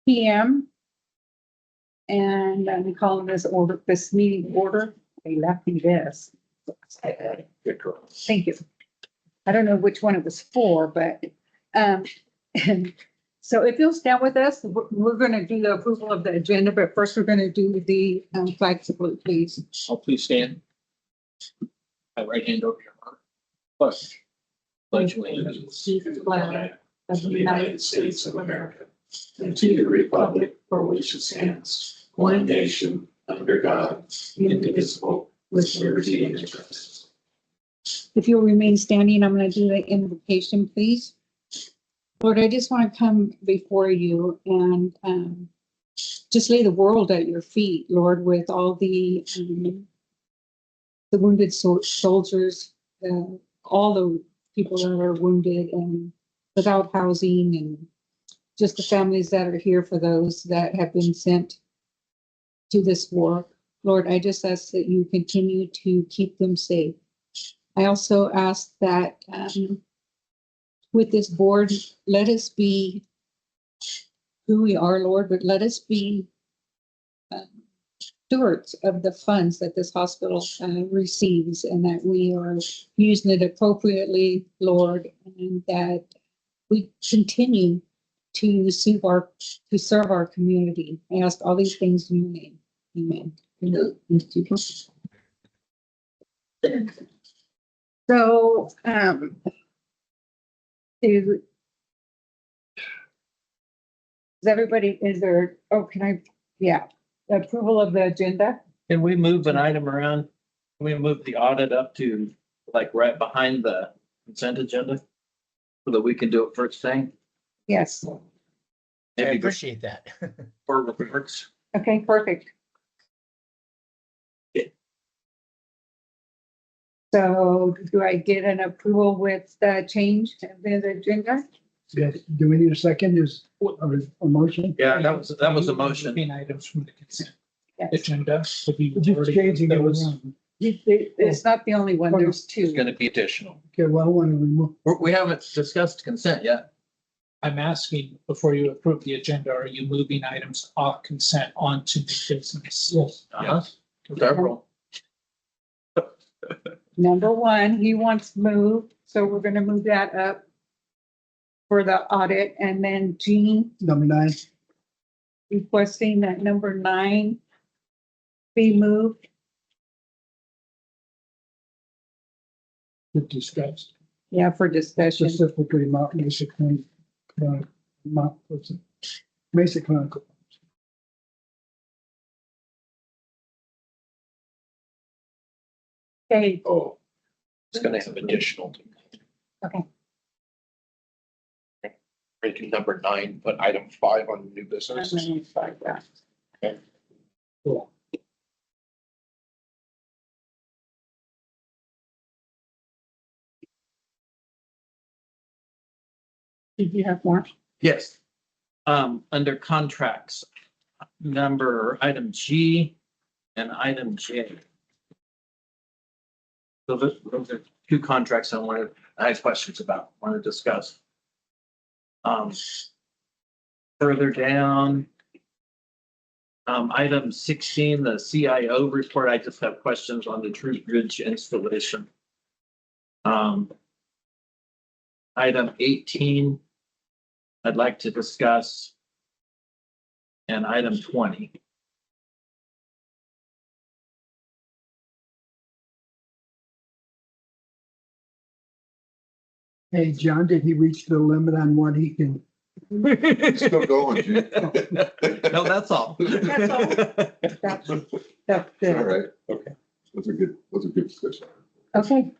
PM. And I'm calling this meeting order. They left me this. Good girl. Thank you. I don't know which one it was for, but, and so if you'll stand with us, we're gonna do the approval of the agenda, but first we're gonna do the flag salute, please. Oh, please stand. My right hand over your heart. Plus. Pledge allegiance to the flag of the United States of America and to the republic for which it stands, one nation, under God, indivisible, with liberty and justice. If you'll remain standing, I'm gonna do the invocation, please. Lord, I just want to come before you and just lay the world at your feet, Lord, with all the wounded soldiers, all the people that are wounded and without housing, and just the families that are here for those that have been sent to this war. Lord, I just ask that you continue to keep them safe. I also ask that with this board, let us be who we are, Lord, but let us be stewards of the funds that this hospital receives, and that we are using it appropriately, Lord, and that we continue to serve our community. I ask all these things in your name. Amen. So, is everybody, approval of the agenda? Can we move an item around? Can we move the audit up to like right behind the consent agenda? So that we can do it first thing? Yes. I Maybe appreciate that. before reports. Okay, perfect. Yeah. So do I get an approval with the change of the agenda? Yes, do we need a second, a motion? Yeah, that was a motion. Moving items from the consent Yes. agenda. to be We're just changing it those. around. It's not the only one, there's It's two. gonna be additional. Okay, well, I want to remove, We haven't discussed consent yet. I'm asking, before you approve the agenda, are you moving items off consent onto new business? yes, Uh-huh. Several. Number one, he wants moved, so we're gonna move that up for the audit, and then Jean number 9, requesting that number 9 be moved. to discuss Yeah, for discussion. specifically Mount Basic, Mount, what's it? Basic clinical. Okay, Oh. It's gonna have additional. okay, Making number 9, put item 5 on new I'm business. gonna start that. Cool. Did you have more? Yes. Under contracts, item G and item J. So those are two contracts I had questions about, want to discuss. Further down, item 16, the CIO report, I just have questions on the True Bridge installation. Item 18, I'd like to discuss. And item 20. Hey, John, did he reach the limit on what he can? Still going, Gene. No, that's all. That's all. That's All good. right, okay. That's a good discussion. Okay,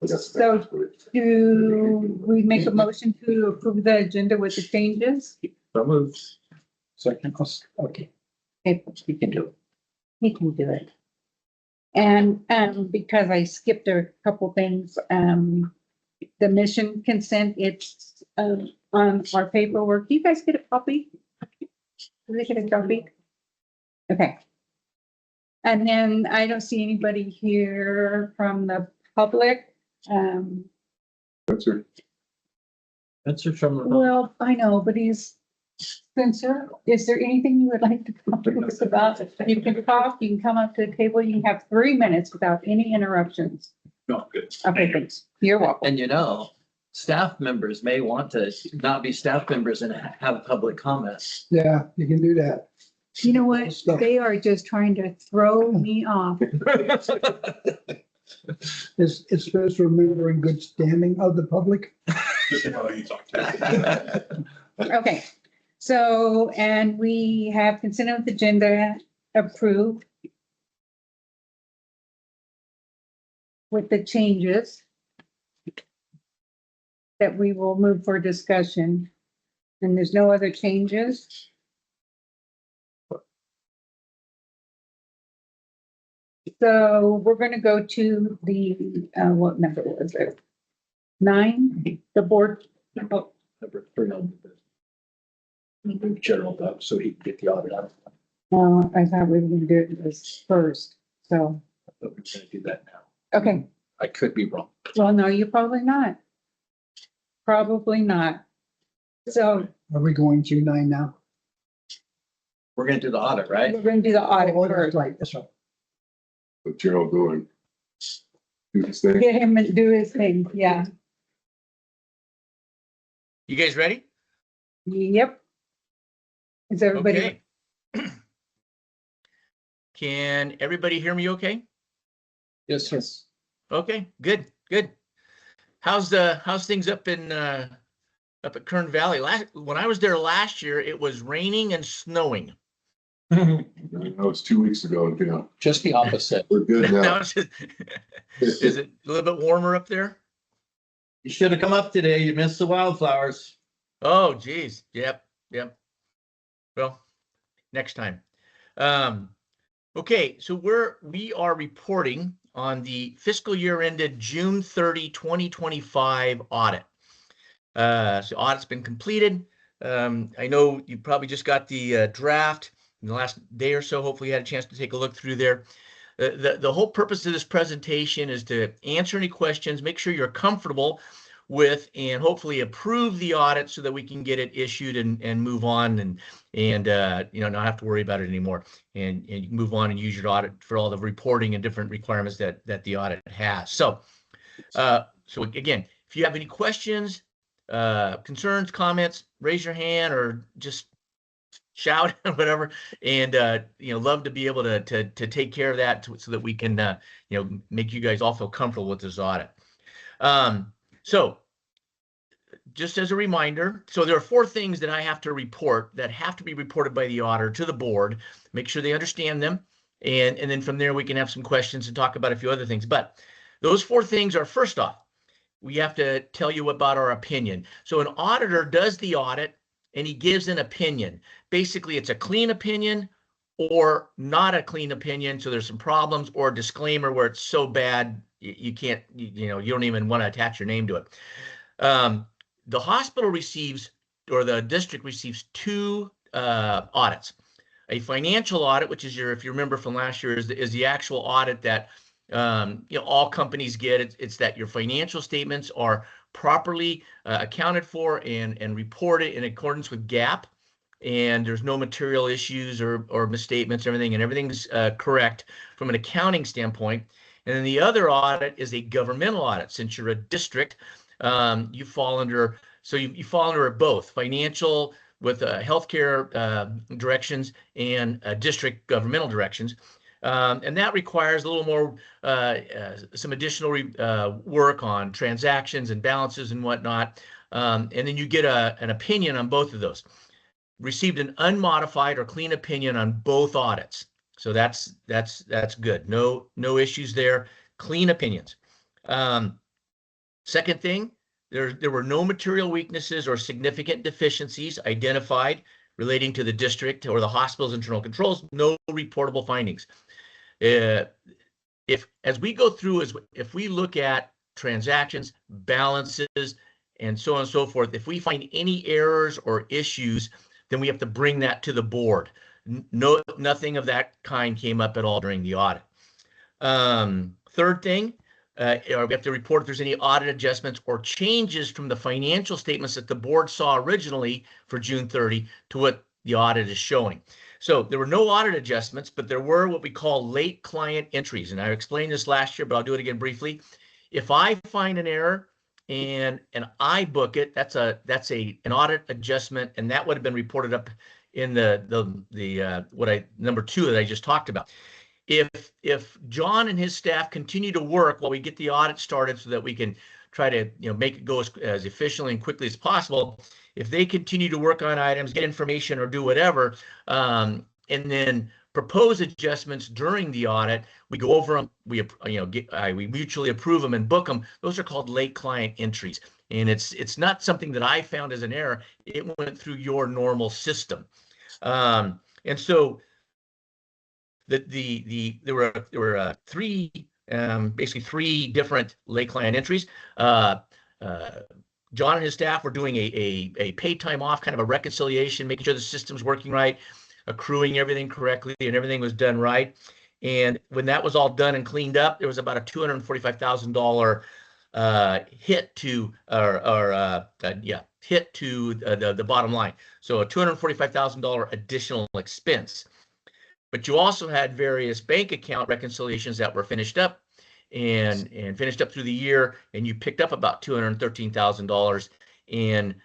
So- do we make a motion to approve the agenda with the changes? So moved. Second, okay. Okay, You can do it. he can do it. And because I skipped a couple things, the mission consent, it's on our paperwork. Do you guys get a copy? Do they get a copy? Okay. And then I don't see anybody here from the public. That's her. That's your from. Well, I know, but he's Spencer, is there anything you would like to talk to us about? You can talk, you can come up to the table, you have 3 minutes without any interruptions. No, good. Okay, thanks. You're welcome. And you know, staff members may want to not be staff members and have public comments. Yeah, you can do that. You know what? Stuff. They are just trying to throw me off. It's supposed to remember in good standing of the public. Okay, so, and we have consent of the agenda approved with the changes that we will move for discussion. And there's no other changes. So we're going to go to the, what number was it? 9, the board. Oh, Number 3 on the move Gerald up so he can get the audit out. no, I thought we were going to do it this first. So, I thought we were going to do that now. okay. I could be wrong. Well, no, you're probably not. Probably not. So Are we going to 9 now? We're going to do the audit, right? we're going to do the audit Oh, that's first. right, that's right. But Gerald going, do this thing. Get him and do his thing. Yeah. You guys ready? Yep. Is everybody? Okay. Can everybody hear me okay? Yes, yes. Okay, good, good. How's things up in up at Kern Valley? When I was there last year, it was raining and snowing. I know it's 2 weeks ago, you know, Just the opposite. we're good Now now. it's just- Is it a little bit warmer up there? You should have come up today. You missed the wildflowers. Oh, geez. Yep, yep. Well, next time. Okay, so we are reporting on the fiscal year ended June 30, 2025 audit. So audit's been completed. I know you probably just got the draft in the last day or so. Hopefully you had a chance to take a look through there. The whole purpose of this presentation is to answer any questions, make sure you're comfortable with, and hopefully approve the audit so that we can get it issued and move on and you know, not have to worry about it anymore, and you can move on and use your audit for all the reporting and different requirements that the audit has. So so again, if you have any questions, concerns, comments, raise your hand or just shout or whatever, and you know, love to be able to take care of that so that we can you know, make you guys all feel comfortable with this audit. So just as a reminder, so there are 4 things that I have to report that have to be reported by the auditor to the board, make sure they understand them, and then from there we can have some questions and talk about a few other things. But those 4 things are, first off, we have to tell you about our opinion. So an auditor does the audit and he gives an opinion. Basically, it's a clean opinion or not a clean opinion. So there's some problems, or a disclaimer where it's so bad you can't, you know, you don't even want to attach your name to it. The hospital receives, or the district receives, 2 audits. A financial audit, which is if you remember from last year, is the actual audit that you know, all companies get. It's that your financial statements are properly accounted for and reported in accordance with GAAP, and there's no material issues or misstatements, and everything's correct from an accounting standpoint. And then the other audit is a governmental audit. Since you're a district, you fall under, so you fall under both financial with healthcare directions and district governmental directions. And that requires a little more, some additional work on transactions and balances and whatnot. And then you get an opinion on both of those. Received an unmodified or clean opinion on both audits. So that's good. No issues there. Clean opinions. Second thing, there were no material weaknesses or significant deficiencies identified relating to the district or the hospital's internal controls. No reportable findings. As we go through, if we look at transactions, balances, and so on and so forth, if we find any errors or issues, then we have to bring that to the board. Nothing of that kind came up at all during the audit. Third thing, or we have to report if there's any audit adjustments or changes from the financial statements that the board saw originally for June 30 to what the audit is showing. So there were no audit adjustments, but there were what we call late client entries. And I explained this last year, but I'll do it again briefly. If I find an error and I book it, that's an audit adjustment, and that would have been reported up in number 2 that I just talked about. If John and his staff continue to work while we get the audit started so that we can try to make it go as efficiently and quickly as possible, if they continue to work on items, get information or do whatever, and then propose adjustments during the audit, we go over them, we mutually approve them and book them. Those are called late client entries. And it's not something that I found as an error. It went through your normal system. And so there were basically three different late client entries. John and his staff were doing a paid time off, kind of a reconciliation, making sure the system's working right, accruing everything correctly, and everything was done right. And when that was all done and cleaned up, there was about a $245,000 hit to the bottom line. So a $245,000 additional expense. But you also had various bank account reconciliations that were finished up and finished up through the year, and you picked up about $213,000 in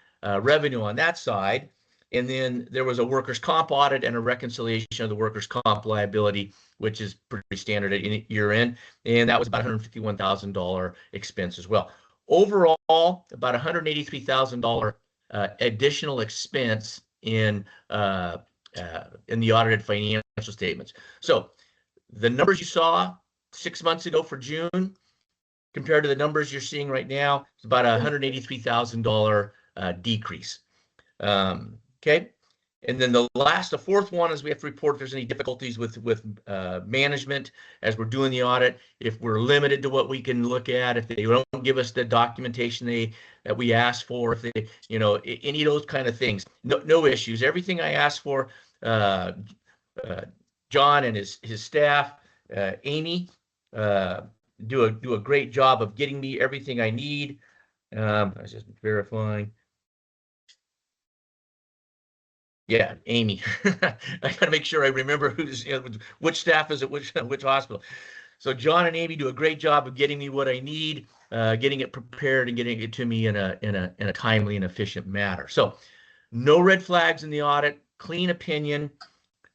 revenue on that side. And then there was a workers' comp audit and a reconciliation of the workers' comp liability, which is pretty standard at year end, and that was about $151,000 expense as well. Overall, about $183,000 additional expense in the audited financial statements. So the numbers you saw 6 months ago for June compared to the numbers you're seeing right now, it's about a $183,000 decrease. Okay. And then the fourth one is we have to report if there's any difficulties with management as we're doing the audit, if we're limited to what we can look at, if they don't give us the documentation that we asked for, if they, any of those kind of things. No issues. Everything I asked for, John and his staff, Amy, do a great job of getting me everything I need. I was just verifying. Yeah, Amy. I gotta make sure I remember which staff is at which hospital. So John and Amy do a great job of getting me what I need, getting it prepared and getting it to me in a timely and efficient manner. So no red flags in the audit, clean opinion,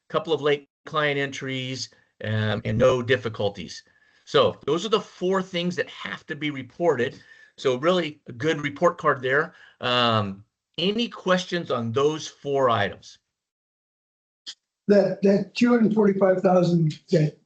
couple of late client entries, and no difficulties. So those are the 4 things that have to be reported. So really a good report card there. Any questions on those 4 items? That $245,000 that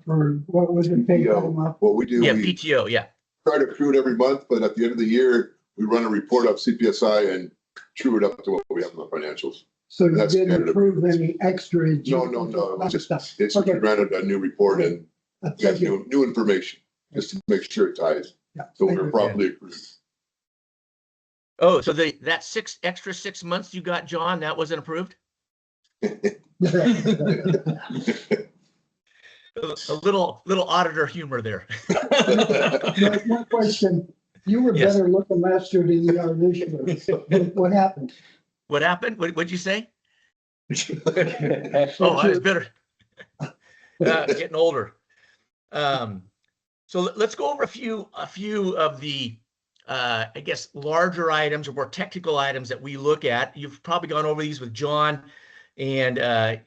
for what was it paid time off? What we do, Yeah, we PTO, yeah. try to accrue it every month, but at the end of the year, we run a report of CPSI and true it up to what we have in the financials. So you That's didn't standard. approve any extra? No. It's just Okay. we ran a new report and Thank got you. new information just to make sure it ties. Yeah, So thank we're you. properly accrued. Oh, so that extra 6 months you got, John, that wasn't approved? A little auditor humor there. One question. You were Yes. better looking last year than you are this year. What happened? What happened? What'd you say? Oh, I was better. Getting older. So let's go over a few of the I guess larger items or more technical items that we look at. You've probably gone over these with John and are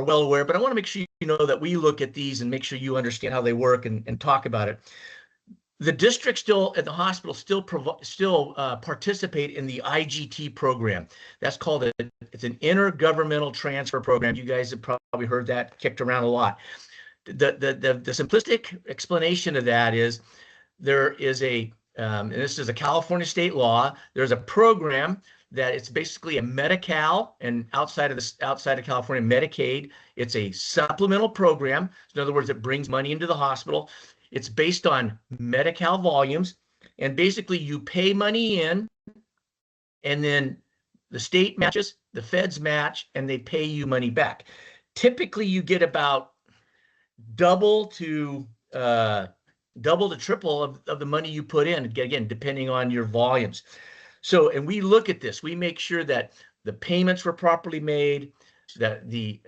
well aware, but I want to make sure you know that we look at these and make sure you understand how they work and talk about it. The district still at the hospital still participate in the IGT program. That's called it's an intergovernmental transfer program. You guys have probably heard that kicked around a lot. The simplistic explanation of that is there is and this is a California state law. There's a program that it's basically a Medi-Cal, and outside of California, Medicaid. It's a supplemental program. In other words, it brings money into the hospital. It's based on Medi-Cal volumes, and basically you pay money in, and then the state matches, the feds match, and they pay you money back. Typically, you get about double to double to triple of the money you put in, again, depending on your volumes. So, and we look at this, we make sure that the payments were properly made, that the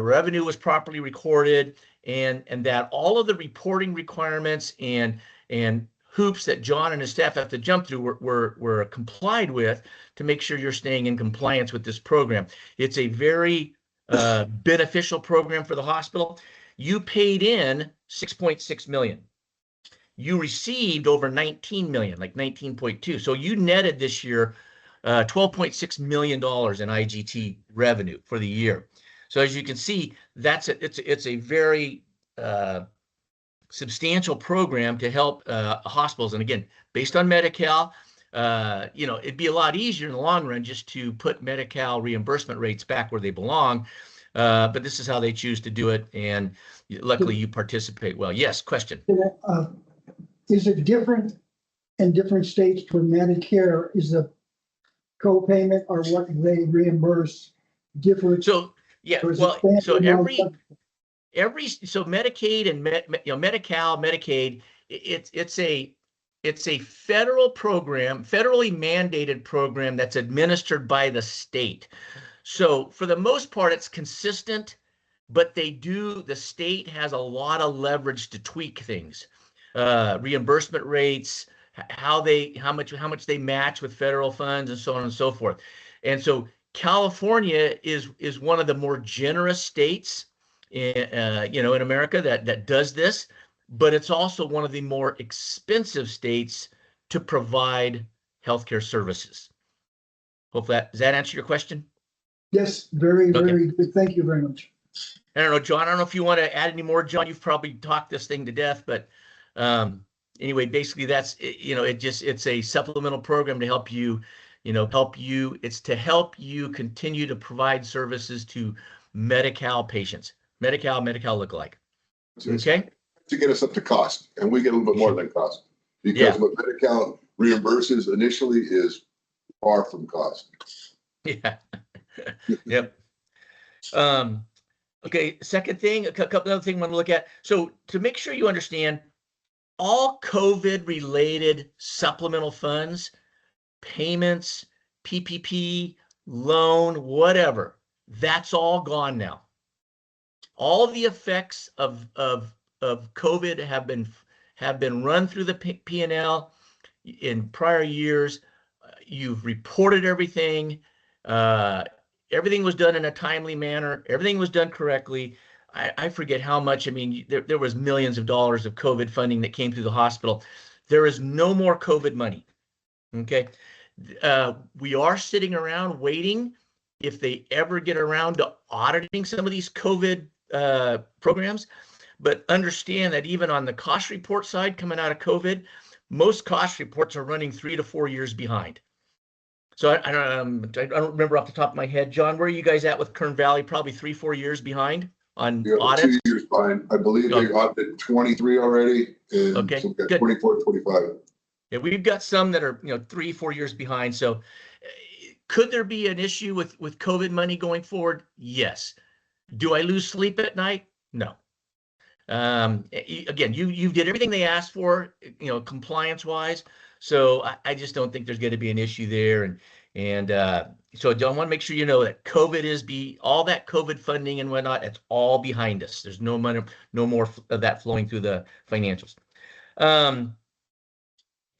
revenue was properly recorded, and that all of the reporting requirements and hoops that John and his staff have to jump through were complied with to make sure you're staying in compliance with this program. It's a very beneficial program for the hospital. You paid in 6.6 million. You received over 19 million, like 19.2. So you netted this year $12.6 million in IGT revenue for the year. So as you can see, it's a very substantial program to help hospitals. And again, based on Medi-Cal, it'd be a lot easier in the long run just to put Medi-Cal reimbursement rates back where they belong. But this is how they choose to do it. And luckily you participate well. Yes, question. Is it different in different states for Medicare? Is the co-payment or what they reimburse different? So yeah, or is well, it so every so Medicaid and Medi-Cal, Medicaid, it's a federal program, federally mandated program that's administered by the state. So for the most part, it's consistent, but the state has a lot of leverage to tweak things, reimbursement rates, how much they match with federal funds, and so on and so forth. And so California is one of the more generous states in America that does this, but it's also one of the more expensive states to provide healthcare services. Hope does that answer your question? Yes, very, Okay. very good. Thank you very much. I don't know, John, I don't know if you want to add any more, John. You've probably talked this thing to death, but anyway, basically that's, it's a supplemental program to help you, it's to help you continue to provide services to Medi-Cal patients, Medi-Cal lookalike. Okay. To get us up to cost, and we get a little bit more than cost, because what Medi-Cal reimburses initially is far from cost. Yeah. Yep. Okay. Second thing, a couple other things I want to look at. So to make sure you understand, all COVID related supplemental funds, payments, PPP, loan, whatever, that's all gone now. All the effects of COVID have been run through the P&L in prior years. You've reported everything. Everything was done in a timely manner. Everything was done correctly. I forget how much. I mean, there was millions of dollars of COVID funding that came through the hospital. There is no more COVID money. Okay. We are sitting around waiting if they ever get around to auditing some of these COVID programs. But understand that even on the cost report side coming out of COVID, most cost reports are running 3 to 4 years behind. So I don't remember off the top of my head, John, where are you guys at with Kern Valley? Probably 3-4 years behind on audits? 2 years behind. I believe they audited 23 already, and Okay, so we got good. 24, 25. Yeah, we've got some that are 3-4 years behind. So could there be an issue with COVID money going forward? Yes. Do I lose sleep at night? No. Again, you did everything they asked for, compliance wise. So I just don't think there's going to be an issue there. And so I want to make sure you know that COVID all that COVID funding and whatnot, it's all behind us. There's no money, no more of that flowing through the financials.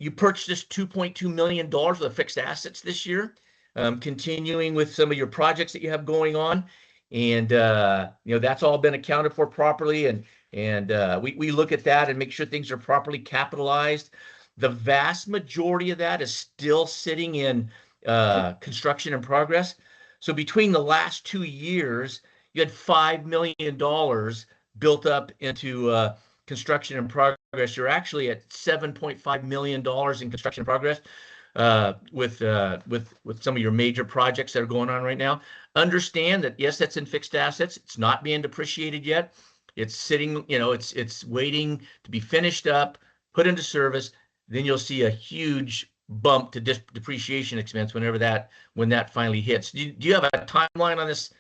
You purchased $2.2 million worth of fixed assets this year, continuing with some of your projects that you have going on. And, that's all been accounted for properly. And we look at that and make sure things are properly capitalized. The vast majority of that is still sitting in construction in progress. So between the last 2 years, you had $5 million built up into construction in progress. You're actually at $7.5 million in construction in progress with some of your major projects that are going on right now. Understand that, yes, that's in fixed assets. It's not being depreciated yet. It's sitting, it's waiting to be finished up, put into service. Then you'll see a huge bump to depreciation expense when that finally hits. Do you have a timeline on this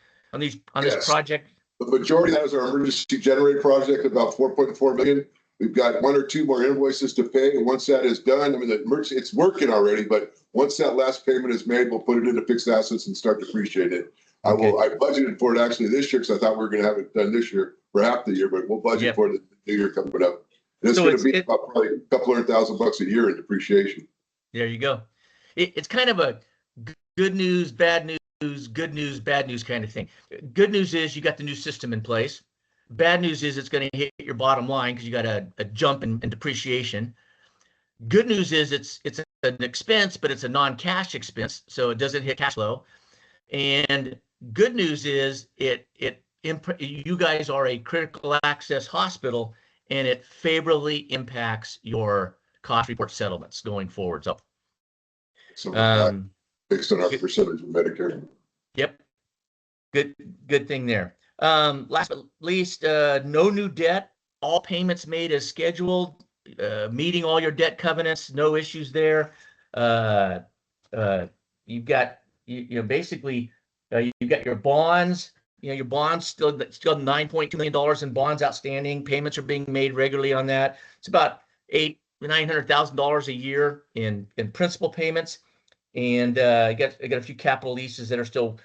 Yes. project? The majority of that is our emergency generator project, about $4.4 million. We've got 1 or 2 more invoices to pay, and once that is done, I mean, the merch, it's working already, but once that last payment is made, we'll put it into fixed assets and start depreciating it. I budgeted for it actually this year, because I thought we were gonna have it done this year for half the year, but we'll budget Yep. for it the new year coming up. And it's So gonna be about probably a couple $100,000 a year in depreciation. There you go. It's kind of a good news, bad news, good news, bad news kind of thing. Good news is you got the new system in place. Bad news is it's going to hit your bottom line because you got a jump in depreciation. Good news is it's an expense, but it's a non-cash expense, so it doesn't hit cash flow. And good news is you guys are a critical access hospital, and it favorably impacts your cost report settlements going forward. So, So based on our percentage of Medicare. yep, good thing there. Last but least, no new debt, all payments made as scheduled, meeting all your debt covenants, no issues there. You've got, basically, you've got your bonds, your bonds still $9.2 million in bonds outstanding. Payments are being made regularly on that. It's about $900,000 a year in principal payments. And I got a few capital leases that are still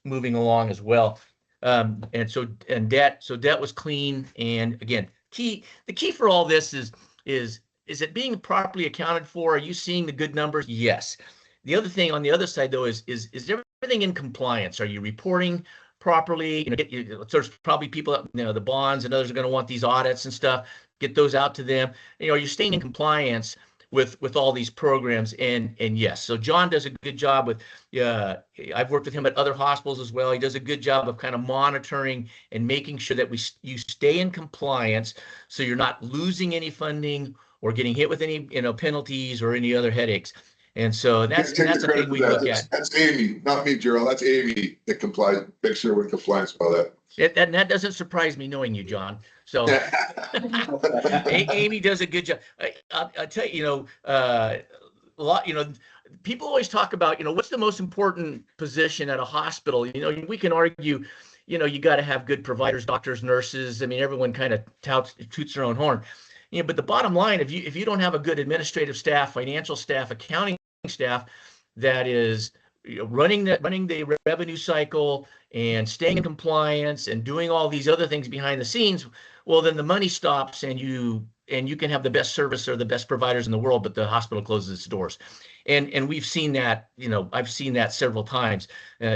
moving along as well. And debt was clean. And again, the key for all this is it being properly accounted for? Are you seeing the good numbers? Yes. The other thing on the other side though is everything in compliance? Are you reporting properly? There's probably people, the bonds and others are going to want these audits and stuff. Get those out to them. Are you staying in compliance with all these programs? And yes, so John does a good job with, I've worked with him at other hospitals as well. He does a good job of kind of monitoring and making sure that you stay in compliance, so you're not losing any funding or getting hit with any penalties or any other headaches. And so that's the thing we look at. That's Amy, not me, Gerald. That's Amy that complies, make sure we're in compliance with all that. That doesn't surprise me knowing you, John. So Amy does a good job. I'll tell you, a lot, people always talk about, what's the most important position at a hospital? We can argue, you got to have good providers, doctors, nurses. I mean, everyone kind of toots their own horn. But the bottom line, if you don't have a good administrative staff, financial staff, accounting staff that is running the revenue cycle and staying in compliance and doing all these other things behind the scenes, well, then the money stops and you can have the best service or the best providers in the world, but the hospital closes its doors. And we've seen that, I've seen that several times.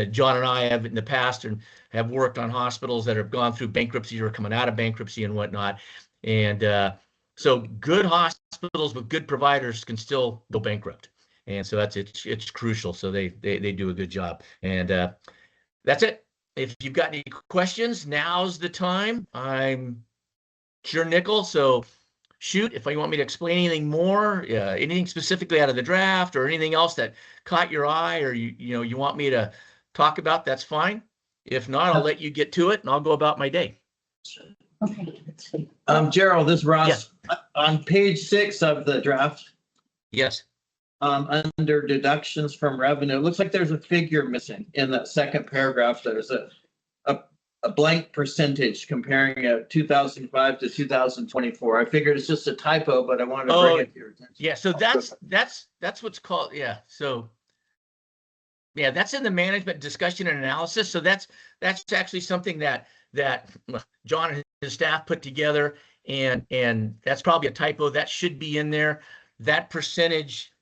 John and I have in the past and have worked on hospitals that have gone through bankruptcy or coming out of bankruptcy and whatnot. And so good hospitals with good providers can still go bankrupt. And so it's crucial. So they do a good job. And that's it. If you've got any questions, now's the time. I'm sure Nickel. So shoot, if you want me to explain anything more, anything specifically out of the draft or anything else that caught your eye or you want me to talk about, that's fine. If not, I'll let you get to it and I'll go about my day. Okay. Gerald, this is Ross. Yes. On page 6 of the draft, Yes. under deductions from revenue, it looks like there's a figure missing in that second paragraph. There's a blank percentage comparing 2005 to 2024. I figured it's just a typo, but I wanted to bring it to your attention. Yeah. So that's what's called. Yeah. So yeah, that's in the management discussion and analysis. So that's actually something that John and his staff put together, and that's probably a typo. That should be in there. That percentage,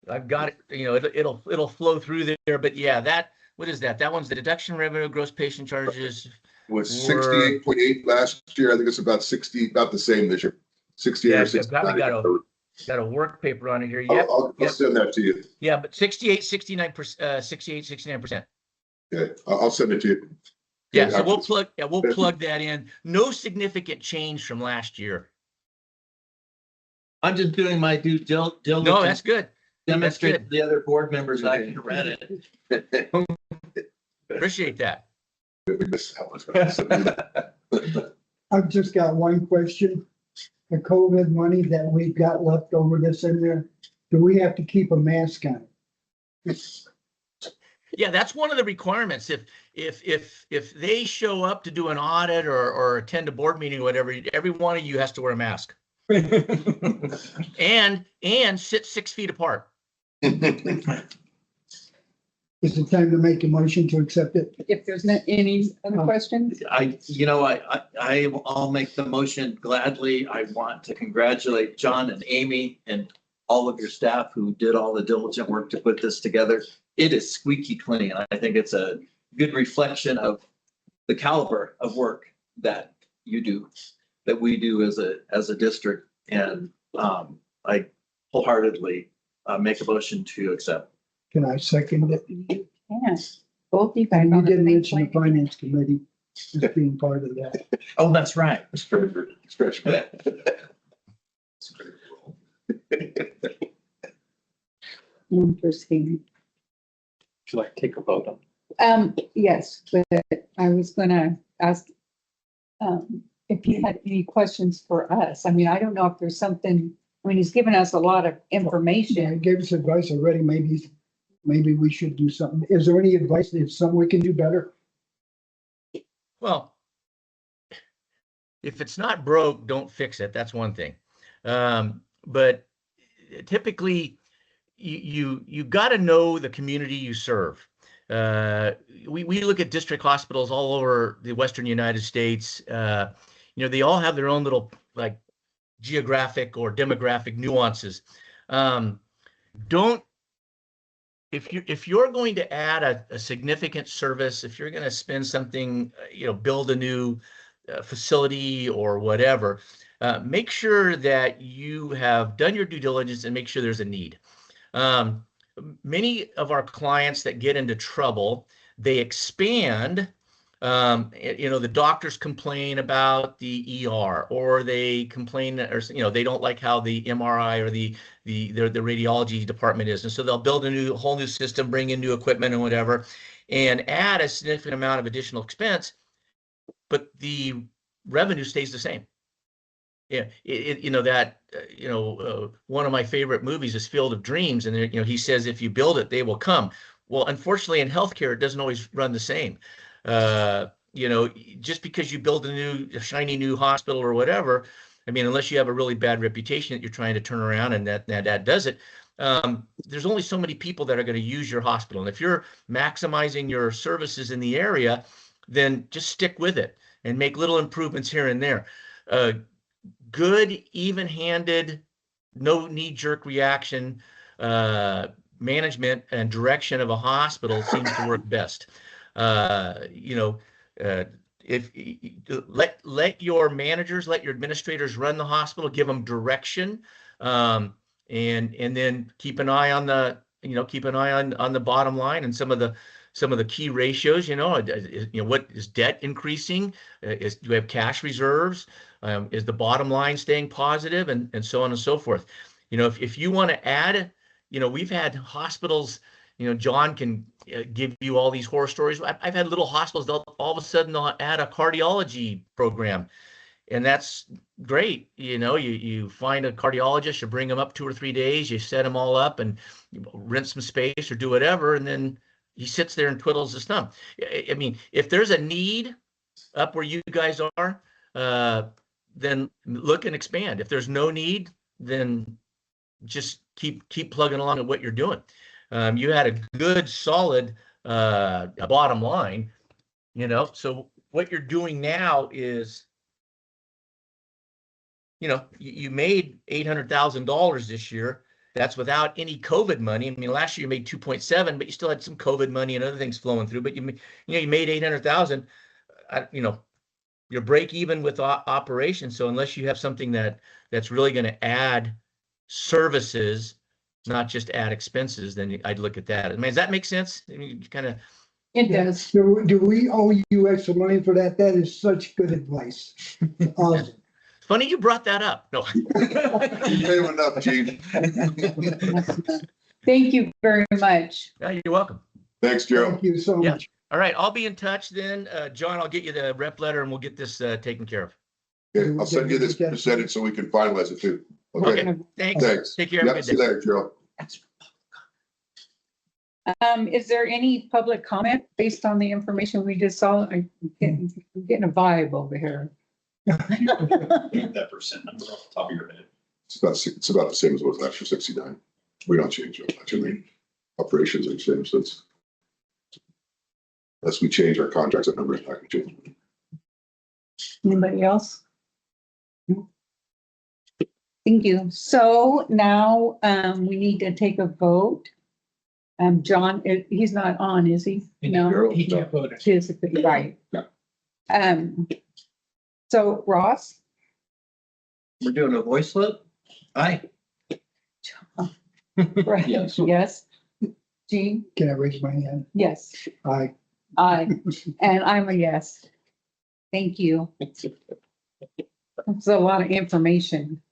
I've got it. It'll flow through there. But yeah, what is that? That one's the deduction revenue, gross patient charges. It was 68.8 last year. I think it's about 60, about the same this year. 68 or 69. Got a work paper on it here. I'll, Yep. I'll send that to you. Yeah, but 69%. Okay, I'll send it to you. Yeah, so we'll plug that in. No significant change from last year. I'm just doing my due diligence. No, that's good. Demonstrate That's to the other board members I can read it. Appreciate that. We missed that one. I've just got one question. The COVID money that we've got left over that's in there, do we have to keep a mask on? Yeah, that's one of the requirements. If they show up to do an audit or attend a board meeting or whatever, every one of you has to wear a mask and sit 6 feet apart. Is it time to make a motion to accept it? If there's not any other questions, I'll make the motion gladly. I want to congratulate John and Amy and all of your staff who did all the diligent work to put this together. It is squeaky clean. I think it's a good reflection of the caliber of work that you do, that we do as a district. And I wholeheartedly make a motion to accept. Can I second it? you can. Both you guys. And you on the didn't same mention the plane. finance committee as being part of that. Oh, that's right. Stretch back. Interesting. Would you like to take a vote on? Yes, but I was gonna ask if you had any questions for us. I mean, I don't know if there's something, I mean, he's given us a lot of Yeah, information. he gave us advice already. Maybe we should do something. Is there any advice that something we can do better? Well, if it's not broke, don't fix it. That's one thing. But typically, you got to know the community you serve. We look at district hospitals all over the Western United States. They all have their own little like geographic or demographic nuances. If you're going to add a significant service, if you're going to spend something, build a new facility or whatever, make sure that you have done your due diligence and make sure there's a need. Many of our clients that get into trouble, they expand. The doctors complain about the ER, or they complain, or they don't like how the MRI or the radiology department is, and so they'll build a whole new system, bring in new equipment and whatever, and add a significant amount of additional expense, but the revenue stays the same. Yeah, one of my favorite movies is Field of Dreams, and he says if you build it, they will come. Well, unfortunately, in healthcare, it doesn't always run the same. Just because you build a shiny new hospital or whatever, I mean, unless you have a really bad reputation that you're trying to turn around and that does it, there's only so many people that are going to use your hospital. And if you're maximizing your services in the area, then just stick with it and make little improvements here and there. Good, even-handed, no knee-jerk reaction management and direction of a hospital seems to work best. If let your managers, let your administrators run the hospital, give them direction, and then keep an eye on the bottom line and some of the key ratios. What is debt increasing? Do we have cash reserves? Is the bottom line staying positive, and so on and so forth? If you want to add, we've had hospitals. John can give you all these horror stories. I've had little hospitals, all of a sudden they'll add a cardiology program, and that's great. You find a cardiologist, you bring them up 2 or 3 days, you set them all up and rent some space or do whatever, and then he sits there and twiddles his thumb. I mean, if there's a need up where you guys are, then look and expand. If there's no need, then just keep plugging along at what you're doing. You had a good, solid bottom line, so what you're doing now is, you made $800,000 this year. That's without any COVID money. I mean, last year you made 2.7, but you still had some COVID money and other things flowing through, but you made 800,000, you're break even with operations. So unless you have something that's really going to add services, not just add expenses, then I'd look at that. I mean, does that make sense? I mean, kind of. It does. Do we owe you extra money for that? That is such good advice. Awesome. Funny you brought that up. No. You pay him enough, Gene. Thank you very much. Yeah, you're welcome. Thanks, Gerald. Thank you so Yeah. much. All right, I'll be in touch then. John, I'll get you the rep letter and we'll get this taken care of. Okay, I'll send you this percentage so we can finalize it too. Okay, Okay, thanks. thanks. Take care. Have a Yep, good see you day. later, Gerald. Is there any public comment based on the information we just saw? I'm getting a vibe over here. That percent number off the top of your head. It's about the same as what was last year, 69. We don't change it much. I mean, operations are the same, so it's unless we change our contracts, that number is not going to change. Anybody else? Thank you. So now, we need to take a vote. John, he's not on, is he? No, He can't vote. physically, right. No. So Ross, We're doing a voice vote? Aye. right, Yes. yes. Jean, Can I raise my hand? yes, Aye. aye, and I'm a yes. Thank you. It's a lot of information.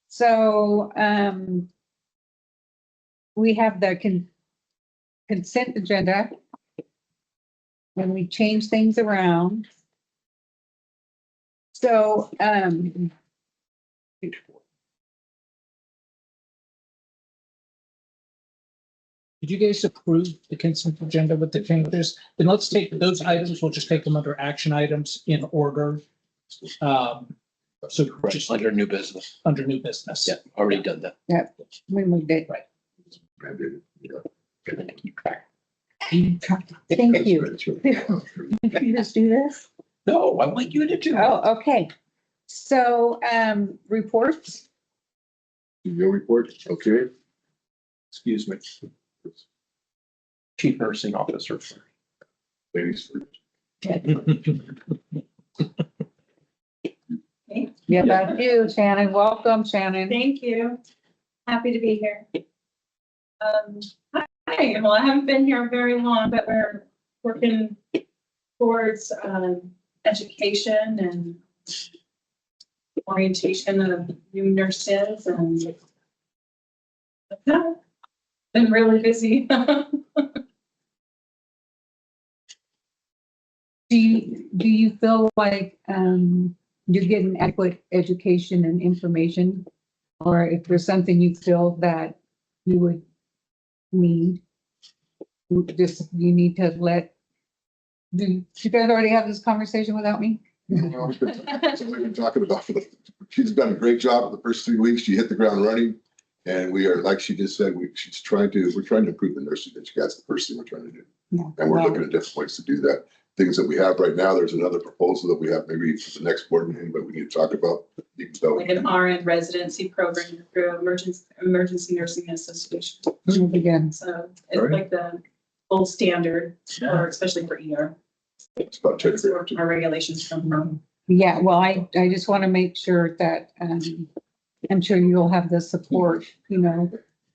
So, we have the consent agenda. When we change things around. So, Did you guys approve the consent agenda with the changes? Then let's take those items, we'll just take them under action items in order. So just Under new business. under new business. Yeah, already done that. we moved it. Mandated, yeah. Thank you. Did you just do this? No, I want you to do. Oh, okay. So, reports, Your report, okay. Excuse me. Chief Nursing Officer. Ladies first. yeah, that's you, Shannon. Welcome, Shannon. Thank you. Happy to be here. Hi, well, I haven't been here very long, but we're working towards education and orientation of new nurses and been really busy. Do you feel like, you're getting adequate education and information? Or if there's something you feel that you would need, you need to do you guys already have this conversation without me? We've been talking about she's done a great job the first 3 weeks. She hit the ground running. And we are, like she just said, we're trying to improve the nursing education. That's the first thing we're trying to do. Yeah. And we're Wow. looking at different ways to do that. Things that we have right now, there's another proposal that we have maybe for the next board meeting, but we need to talk about. You can tell. Like an RN residency program through Emergency Nursing Association. Again, So it's Alright. like the gold standard, or especially for ER. It's about 10 That's where our regulations come from. yeah, well, I just want to make sure that, I'm sure you'll have the support,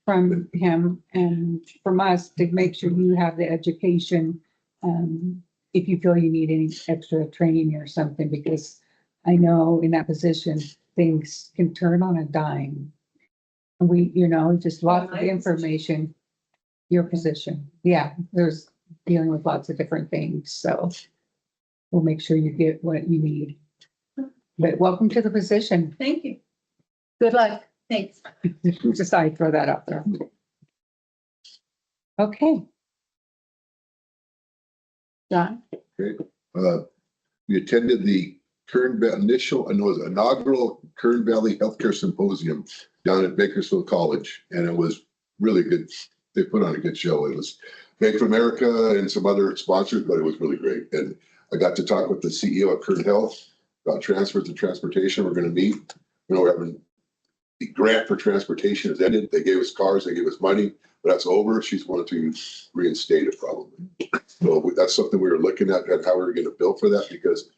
from him and from us to make sure you have the education. If you feel you need any extra training or something, because I know in that position, things can turn on a dime. And we, just lots of information, your position. Yeah, there's dealing with lots of different things, so we'll make sure you get what you need. But welcome to the position. Thank you. Good luck. Thanks. Just I throw that out there. Okay. John? We attended the inaugural Kern Valley Healthcare Symposium down at Bakersfield College, and it was really good. They put on a good show. It was Bank of America and some other sponsors, but it was really great. And I got to talk with the CEO of Kern Health about transfers and transportation. We're going to meet. We're having the grant for transportation has ended. They gave us cars, they gave us money, but that's over. She's wanted to reinstate it probably. So that's something we were looking at how we were going to bill for that, because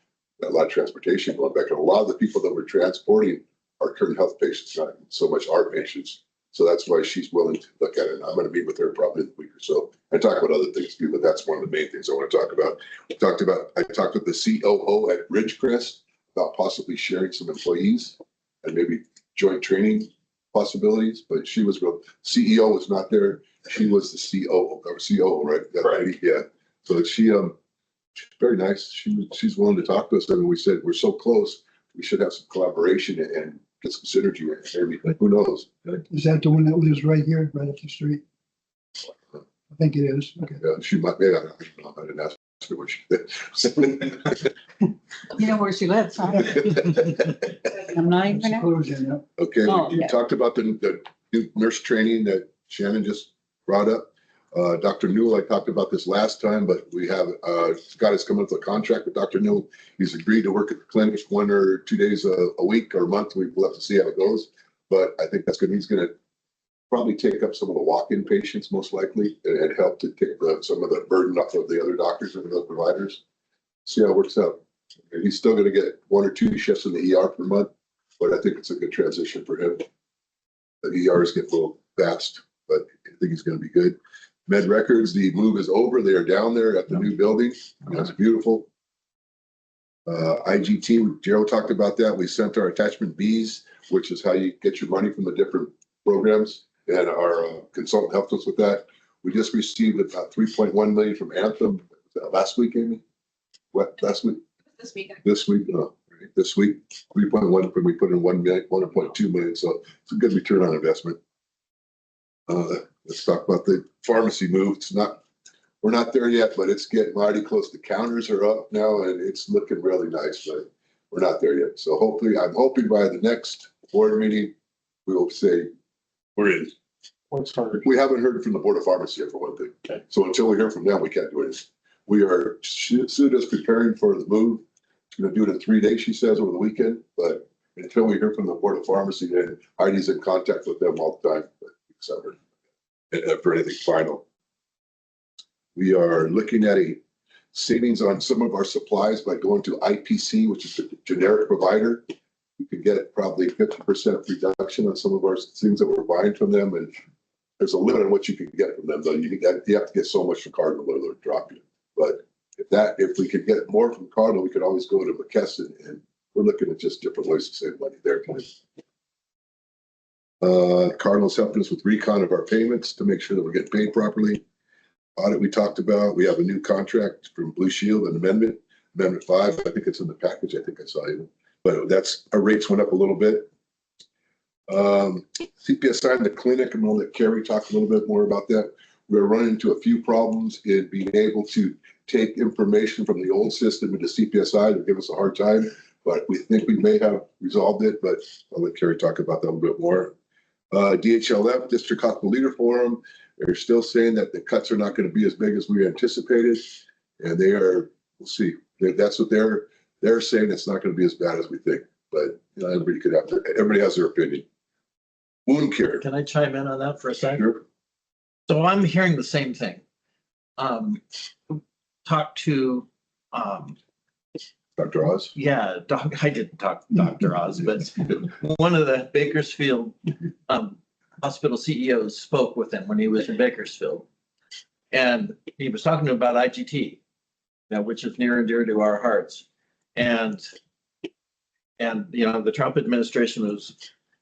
a lot of transportation going back. And a lot of the people that we're transporting are current health patients, not so much our patients. So that's why she's willing to look at it. And I'm going to meet with her probably in a week or so and talk about other things too, but that's one of the main things I want to talk about. I talked with the COO at Ridgecrest about possibly sharing some employees and maybe joint training possibilities, but she was real. CEO was not there. She was the COO, right? That lady, yeah. So she's very nice. She's willing to talk to us. I mean, we said we're so close. We should have some collaboration and get some synergy. Maybe who knows? Is that the one that lives right here, right up the street? I think it is. Okay. Yeah, she might, maybe, I don't know, I didn't ask her what she did. You know where she lives, huh? I'm not even. Seclusion, yeah. Okay, Oh, we yeah. talked about the new nurse training that Shannon just brought up. Dr. Newell, I talked about this last time, but we have, Scott has come up with a contract with Dr. Newell. He's agreed to work at the clinic 1 or 2 days a week or a month. We'll have to see how it goes. But I think that's good. He's gonna probably take up some of the walk-in patients most likely and help to take some of the burden off of the other doctors and the other providers. See how it works out. And he's still gonna get 1 or 2 shifts in the ER per month, but I think it's a good transition for him. The ERs get a little fast, but I think he's gonna be good. Med Records, the move is over. They are down there at the new building. It's beautiful. IGT, Gerald talked about that. We sent our attachment Bs, which is how you get your money from the different programs. And our consultant helped us with that. We just received about 3.1 million from Anthem last week, Amy. What, last week? This weekend. This week, no, right, this week, 3.1, we put in 1 million, 1.2 million. So it's a good return on investment. Let's talk about the pharmacy move. It's not, we're not there yet, but it's getting mighty close. The counters are up now and it's looking really nice, but we're not there yet. So hopefully, I'm hoping by the next board meeting, we will say we're in. What's hard? We haven't heard from the Board of Pharmacy yet for one thing. Okay. So until we hear from them, we can't do anything. We are, Suda's preparing for the move. She's gonna do it in 3 days, she says, over the weekend, but until we hear from the Board of Pharmacy, and Heidi's in contact with them all the time, etc. For anything final. We are looking at a savings on some of our supplies by going to IPC, which is the generic provider. You could get probably 50% reduction on some of our things that we're buying from them, and there's a limit on what you can get from them, though. You have to get so much from Cardinal, or they'll drop you. But if we could get more from Cardinal, we could always go to McKesson, and we're looking at just different ways to save money there. Cardinal's helping us with recon of our payments to make sure that we're getting paid properly. Audit we talked about. We have a new contract from Blue Shield, an amendment 5. I think it's in the package. I think I saw it. But that's, our rates went up a little bit. CPSI in the clinic, and I'll let Carrie talk a little bit more about that. We're running into a few problems in being able to take information from the old system into CPSI. They give us a hard time, but we think we may have resolved it, but I'll let Carrie talk about that a little bit more. DHLF, District Hospital Leader Forum, they're still saying that the cuts are not going to be as big as we anticipated. And they are, we'll see. That's what they're saying. It's not going to be as bad as we think, but you know, everybody has their opinion. Wound care. Can I chime in on that for a second? Sure. So I'm hearing the same thing. Talk to, Dr. Oz. yeah, I didn't talk to Dr. Oz, but one of the Bakersfield hospital CEOs spoke with him when he was in Bakersfield. And he was talking about IGT, which is near and dear to our hearts. And you know, the Trump administration was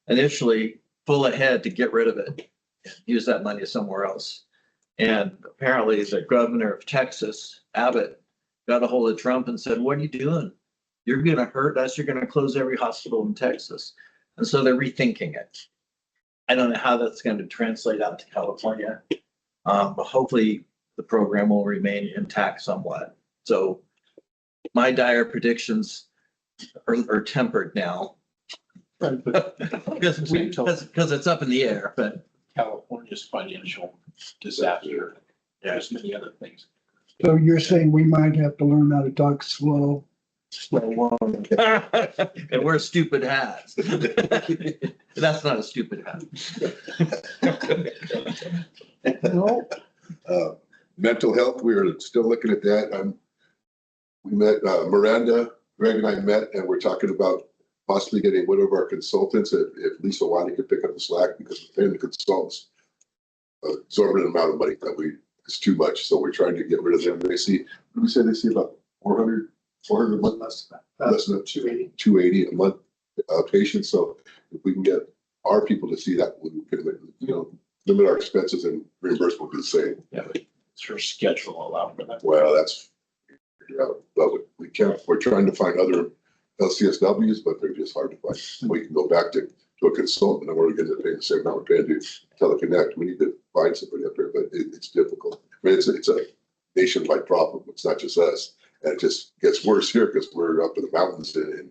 initially full ahead to get rid of it, use that money somewhere else. And apparently the governor of Texas, Abbott, got a hold of Trump and said, what are you doing? You're going to hurt us. You're going to close every hospital in Texas. And so they're rethinking it. I don't know how that's going to translate out to California, but hopefully the program will remain intact somewhat. So my dire predictions are tempered now. Because it's up in the air, but California's financial disaster. There's many other things. So you're saying we might have to learn how to talk slow. and wear stupid hats. That's not a stupid hat. No, Mental health, we are still looking at that. We met, Miranda, Greg and I met, and we're talking about possibly getting one of our consultants, if Lisa Wiley could pick up the slack, because we're paying the consultants exorbitant amount of money that it's too much. So we're trying to get rid of them. They see, what do we say? They see about 400 a month, less than 280 a month patients. So if we can get our people to see that, we can, you know, limit our expenses and reimbursement will be the same. Yeah, it's your schedule allow for that. Well, that's, yeah, but we can't, we're trying to find other LCSWs, but they're just hard to find. We can go back to a consultant and we're going to pay the same amount we're paying to teleconnect. We need to find somebody up here, but it's difficult. I mean, it's a nationwide problem. It's not just us. And it just gets worse here because we're up in the mountains and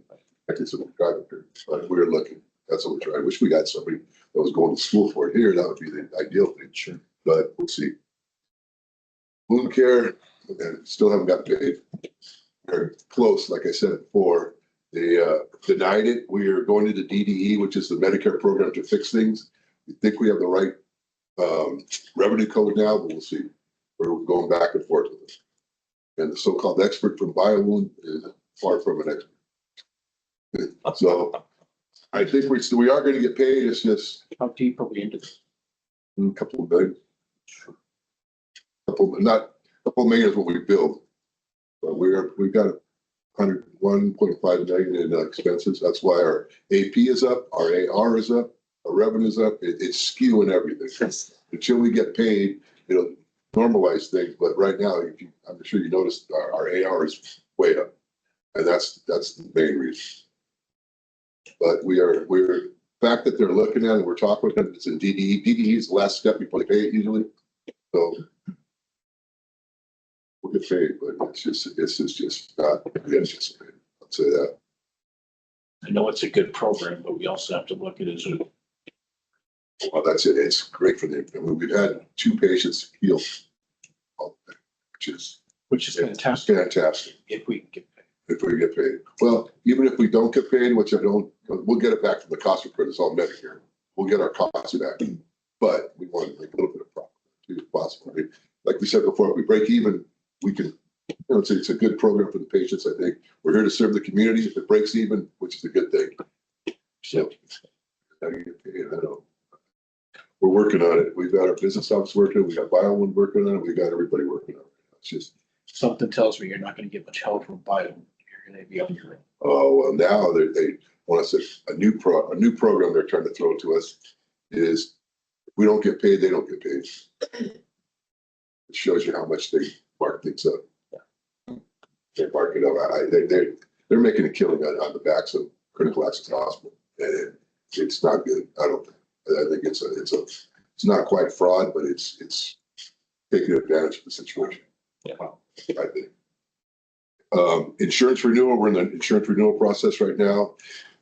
actually some driving here. But we're looking. That's what we're trying. I wish we got somebody that was going to school for it here. That would be the ideal thing. Sure. But we'll see. Wound care, and still haven't got paid. They're close, like I said before. They denied it. We are going to the DDE, which is the Medicare program to fix things. We think we have the right revenue code now, but we'll see. We're going back and forth with it. And the so-called expert from BioWound is far from an expert. So I think we are going to get paid. It's just How deep are we into this? a couple of million. Not a couple of million is what we build. But we've got 101.5 million in expenses. That's why our AP is up, our AR is up, our revenue is up. It's skewing everything. Until we get paid, it'll normalize things. But right now, I'm sure you noticed our AR is way up, and that's the main reason. But we're the fact that they're looking at it, we're talking with them. It's in DDE. DDE is the last step before they pay it usually. So we'll get paid, but it's just not anticipated. I'll say that. I know it's a good program, but we also have to look at it as a, Well, that's it. It's great for them. I mean, we've had 2 patients healed, which is fantastic fantastic if we can get paid. if we get paid. Well, even if we don't get paid, which I don't, we'll get it back from the cost of credit. It's all Medicare. We'll get our costs back, but we want to make a little bit of profit if possible. I mean, like we said before, if we break even, we can. It's a good program for the patients. I think we're here to serve the community. If it breaks even, which is a good thing. So, how do you get paid? I don't. We're working on it. We've got our business office working. We got BioWound working on it. We got everybody working on it. It's just. Something tells me you're not going to get much help from Bio. You're going to be on your own. Oh, well, now they want us a new program they're trying to throw to us is if we don't get paid, they don't get paid. It shows you how much they mark things up. They mark it up. They're making a killing on the backs of critical access hospital, and it's not good. I think it's not quite fraud, but it's taking advantage of the situation. Yeah. I think. Insurance renewal, we're in the insurance renewal process right now.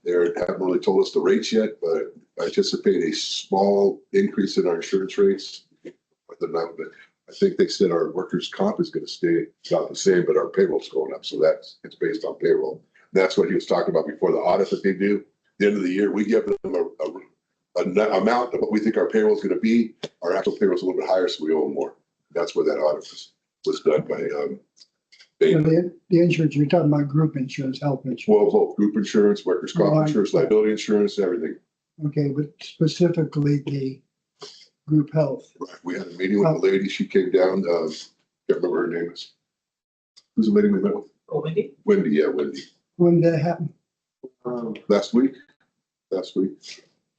They haven't really told us the rates yet, but I anticipate a small increase in our insurance rates. I think they said our workers' comp is going to stay about the same, but our payroll's going up. So it's based on payroll. That's what he was talking about before the audit that they do. At the end of the year, we give them an amount of what we think our payroll is going to be. Our actual payroll is a little bit higher, so we owe them more. That's where that audit was done by. The insurance, you're talking about group insurance, health insurance. Well, both group insurance, workers' comp insurance, liability insurance, everything. Okay, but specifically the group health. Right. We had a meeting with the lady. She came down. Can't remember her name is. Who's the lady we met with? Oh, Wendy? Wendy. Yeah, Wendy. When that happened, Last week.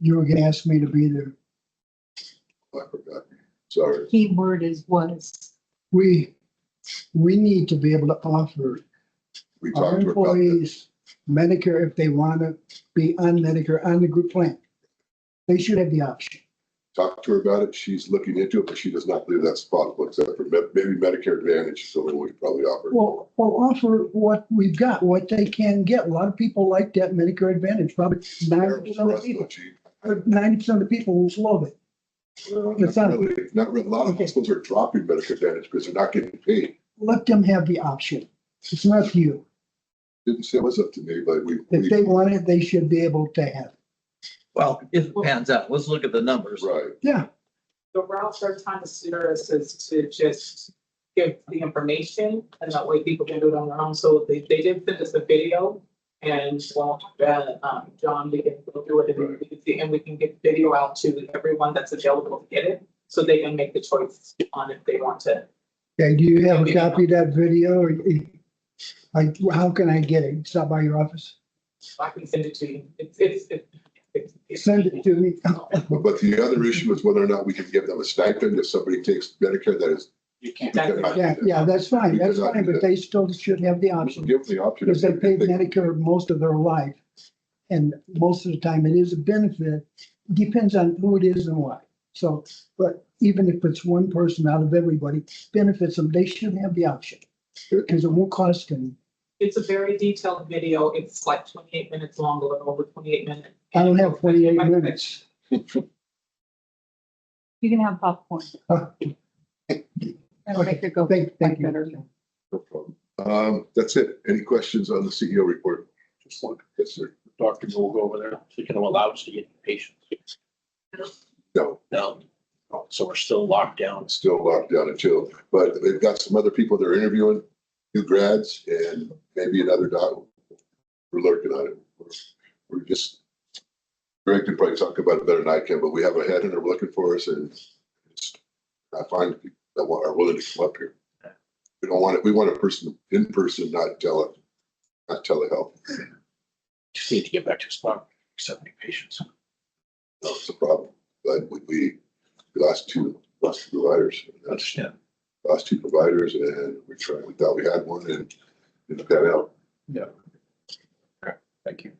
you were gonna ask me to be there. I forgot. Sorry. Key word is was. We need to be able to offer We our talked to her about that. employees Medicare if they want to be on Medicare on the group plan. They should have the option. Talked to her about it. She's looking into it, but she does not believe that's possible, except for maybe Medicare Advantage. So we probably offer. Well, offer what we've got, what they can get. A lot of people like that Medicare Advantage, probably 90% of the people. 90% of the people will love it. It's Not not- really. Not really. A lot of hospitals are dropping Medicare Advantage because they're not getting paid. Let them have the option. It's not you. Didn't say it was up to me, but If they want it, they should be able to have it. Well, if it pans out, let's look at the numbers. right. Yeah, The route they're trying to steer us is to just give the information and that way people can do it on their own. So they did send us a video and John, we can go through it and we can see, and we can get video out to everyone that's available to get it. So they can make the choice on if they want to. okay, do you have a copy of that video? How can I get it? Stop by your office? I can send it to you. Send it to me. But the other issue is whether or not we can give them a stipend if somebody takes Medicare that is. You can't. Yeah, that's fine, but they still should have the option. Give them the option. Because they paid Medicare most of their life. And most of the time it is a benefit, depends on who it is and why. So, but even if it's one person out of everybody, benefits them, they should have the option. Because it won't cost any. It's a very detailed video. It's like 28 minutes long, a little over 28 minutes. I don't have 28 minutes. You can have popcorn. That'll make it go Thank you. better. No problem. That's it. Any questions on the CEO report? Just one, Yes, sir. doctor will go over there, so you can allow us to get patients. No, No, so we're still locked down. still locked down and chilled, but they've got some other people they're interviewing, new grads and maybe another doc. We're lurking on it. We're just, Greg can probably talk about it better than I can, but we have a headhunter looking for us and I find people that are willing to come up here. We don't want it. We want a person in person, not telehealth. Just need to get back to a spot, 70 patients. That's the problem. But we lost two providers. Understand. Lost two providers and we thought we had one and didn't pan out. Thank you.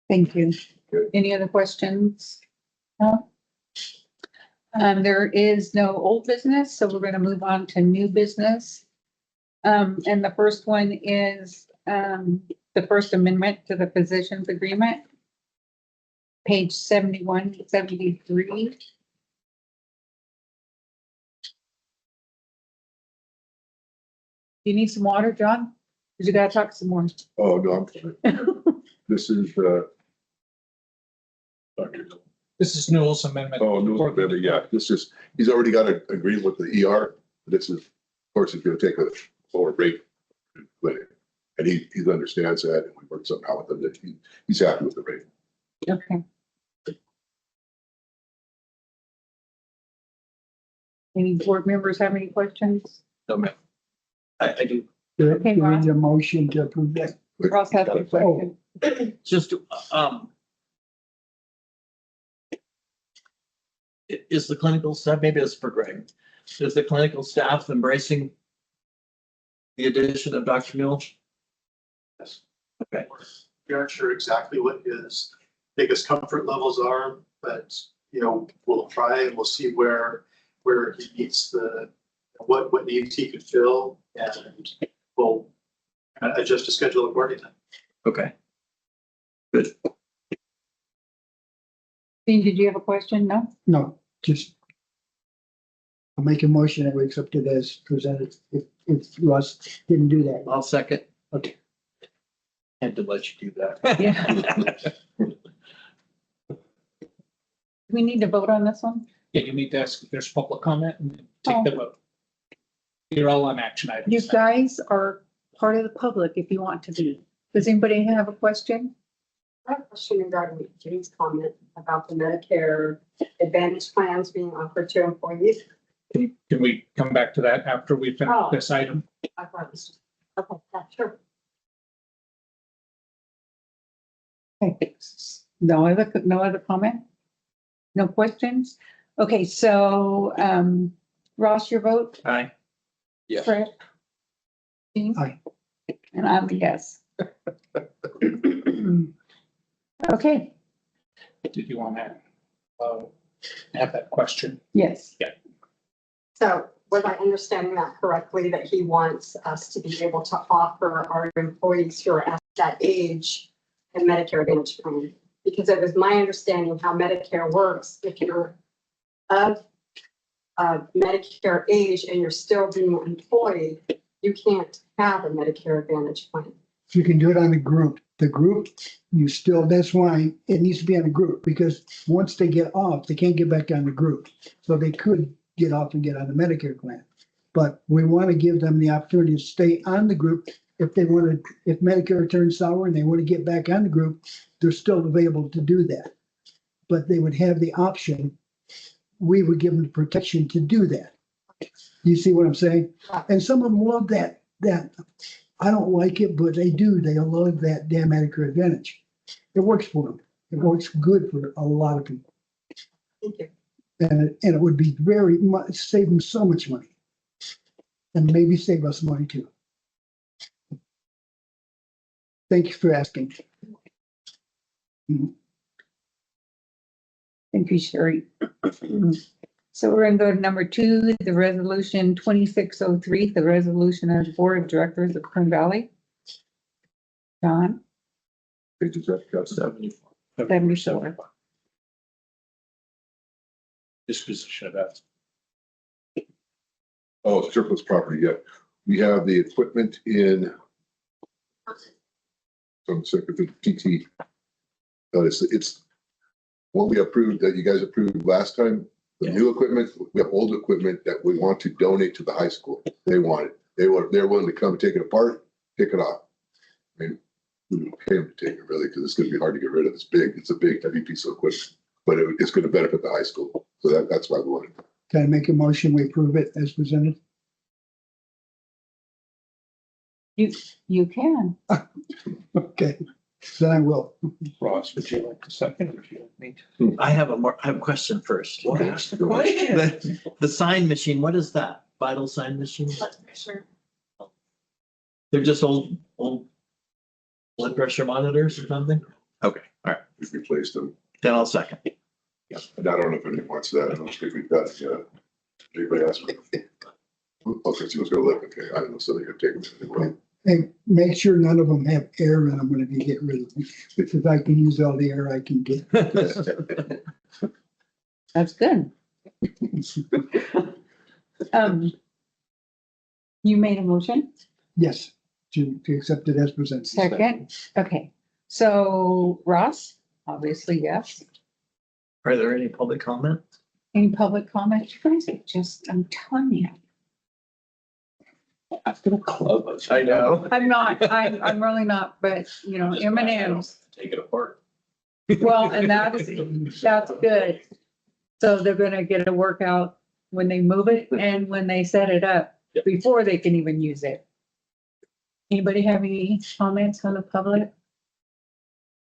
Thank you. Good. Any other questions? No? There is no old business, so we're gonna move on to new business. And the first one is, the first amendment to the physicians agreement. Page 71, 73. You need some water, John? Cause you gotta talk some more. Oh, no, I'm fine. This is, Dr. This is Newell's amendment. yeah, this is, he's already got an agreement with the ER. This is, of course, he's gonna take a lower rate clinic. And he understands that and we worked something out with him that he's happy with the rate. Okay. Any board members have any questions? No, ma'am. I do. Do Okay, we Ron. need a motion to approve that? Ross has a question. Just, is the clinical staff, maybe it's for Greg, is the clinical staff embracing the addition of Dr. Newell? Yes. Okay. We aren't sure exactly what his biggest comfort levels are, but, you know, we'll try and we'll see where he meets what needs he could fill, and we'll adjust the schedule accordingly. Okay. Good. Dean, did you have a question? No? No, just. I'll make a motion that we accept it as presented if Russ didn't do that. I'll second. Okay. Had to let you do that. Yeah. We need to vote on this one? Yeah, you need to ask if there's public comment and then take the vote. You're all on action You items. guys are part of the public if you want to be. Does anybody have a question? I have a question regarding James' comment about the Medicare Advantage plans being offered to employees. Can we come back to that after we finish Oh. this item? I thought it was just, okay, yeah, sure. Okay. No other comment? No questions? Okay, so, Ross, your vote? Aye. Yes. Fred? Dean? Aye. And I'm a yes. Okay, Did you want to have that question? yes. So was I understanding that correctly, that he wants us to be able to offer our employees who are at that age a Medicare Advantage plan? Because it was my understanding how Medicare works, if you're of Medicare age and you're still being employed, you can't have a Medicare Advantage plan. You can do it on a group. The group, you still, that's why it needs to be on a group, because once they get off, they can't get back on the group. So they could get off and get on the Medicare plan. But we want to give them the opportunity to stay on the group. If they want to, if Medicare turns sour and they want to get back on the group, they're still available to do that. But they would have the option, we would give them the protection to do that. You see what I'm saying? And some of them love that. I don't like it, but they do. They love that damn Medicare Advantage. It works for them. It works good for a lot of people. Thank you. And it would be very much, save them so much money. And maybe save us money too. Thank you for asking. Thank you, Sherry. So we're gonna go to number 2, the resolution 2603, the resolution of the Board of Directors of Kern Valley. John, Pages up, got 74. 74. Disposition of that. Oh, surplus property, yeah. We have the equipment in. Some second PT. It's what we approved, that you guys approved last time. The new equipment, we have old equipment that we want to donate to the high school. They want it. They're willing to come take it apart, take it off. I mean, we don't pay them to take it really, because it's gonna be hard to get rid of. It's a big heavy piece of equipment, but it's gonna benefit the high school. So that's why we want it. Can I make a motion? We approve it as presented? you can. Okay, then I will. Ross, would you like to second or would you like me to? I have a question first. Ask the question. The sign machine, what is that? Vital sign machine? Sure. They're just old blood pressure monitors or something? Okay, all right, We've replaced them. then I'll second. And I don't know if anyone wants that. I don't think we've got, anybody else? Okay, she was gonna look, okay, I don't know, so they could take them anyway. And make sure none of them have air in them when you get rid of them, because I can use all the air I can get. That's good. You made a motion? Yes, to accept it as presented. Second? Okay. So Ross, obviously, yes. Are there any public comments? Any public comment? You guys are just, I'm telling you. I'm gonna club us. I know. I'm not, I'm really not, but you know, M&Ms. Take it apart. Well, and that's good. So they're gonna get a workout when they move it and when they set it up, Yep. before they can even use it. Anybody have any comments on the public?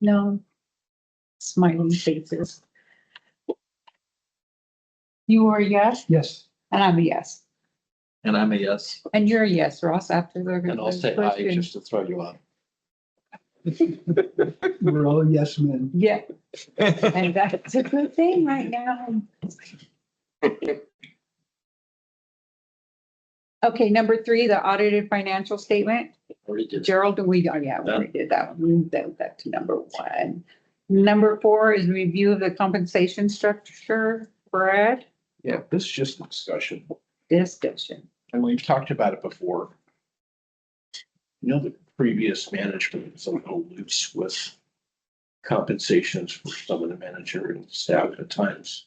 No? Smiling faces. You are a yes, Yes, and I'm a yes. And I'm a yes. And you're a yes, Ross, after the. And I'll say aye question. just to throw you out. we're all yes men. Yeah, and that's a good thing right now. Okay, number 3, the audited financial statement. Already did. Gerald, we already did that one. We moved that to number 1. Number 4 is review of the compensation structure. Brad, Yeah, this is just a discussion. discussion. And we've talked about it before. You know, the previous management was a little loose with compensations for some of the manager and staff at times.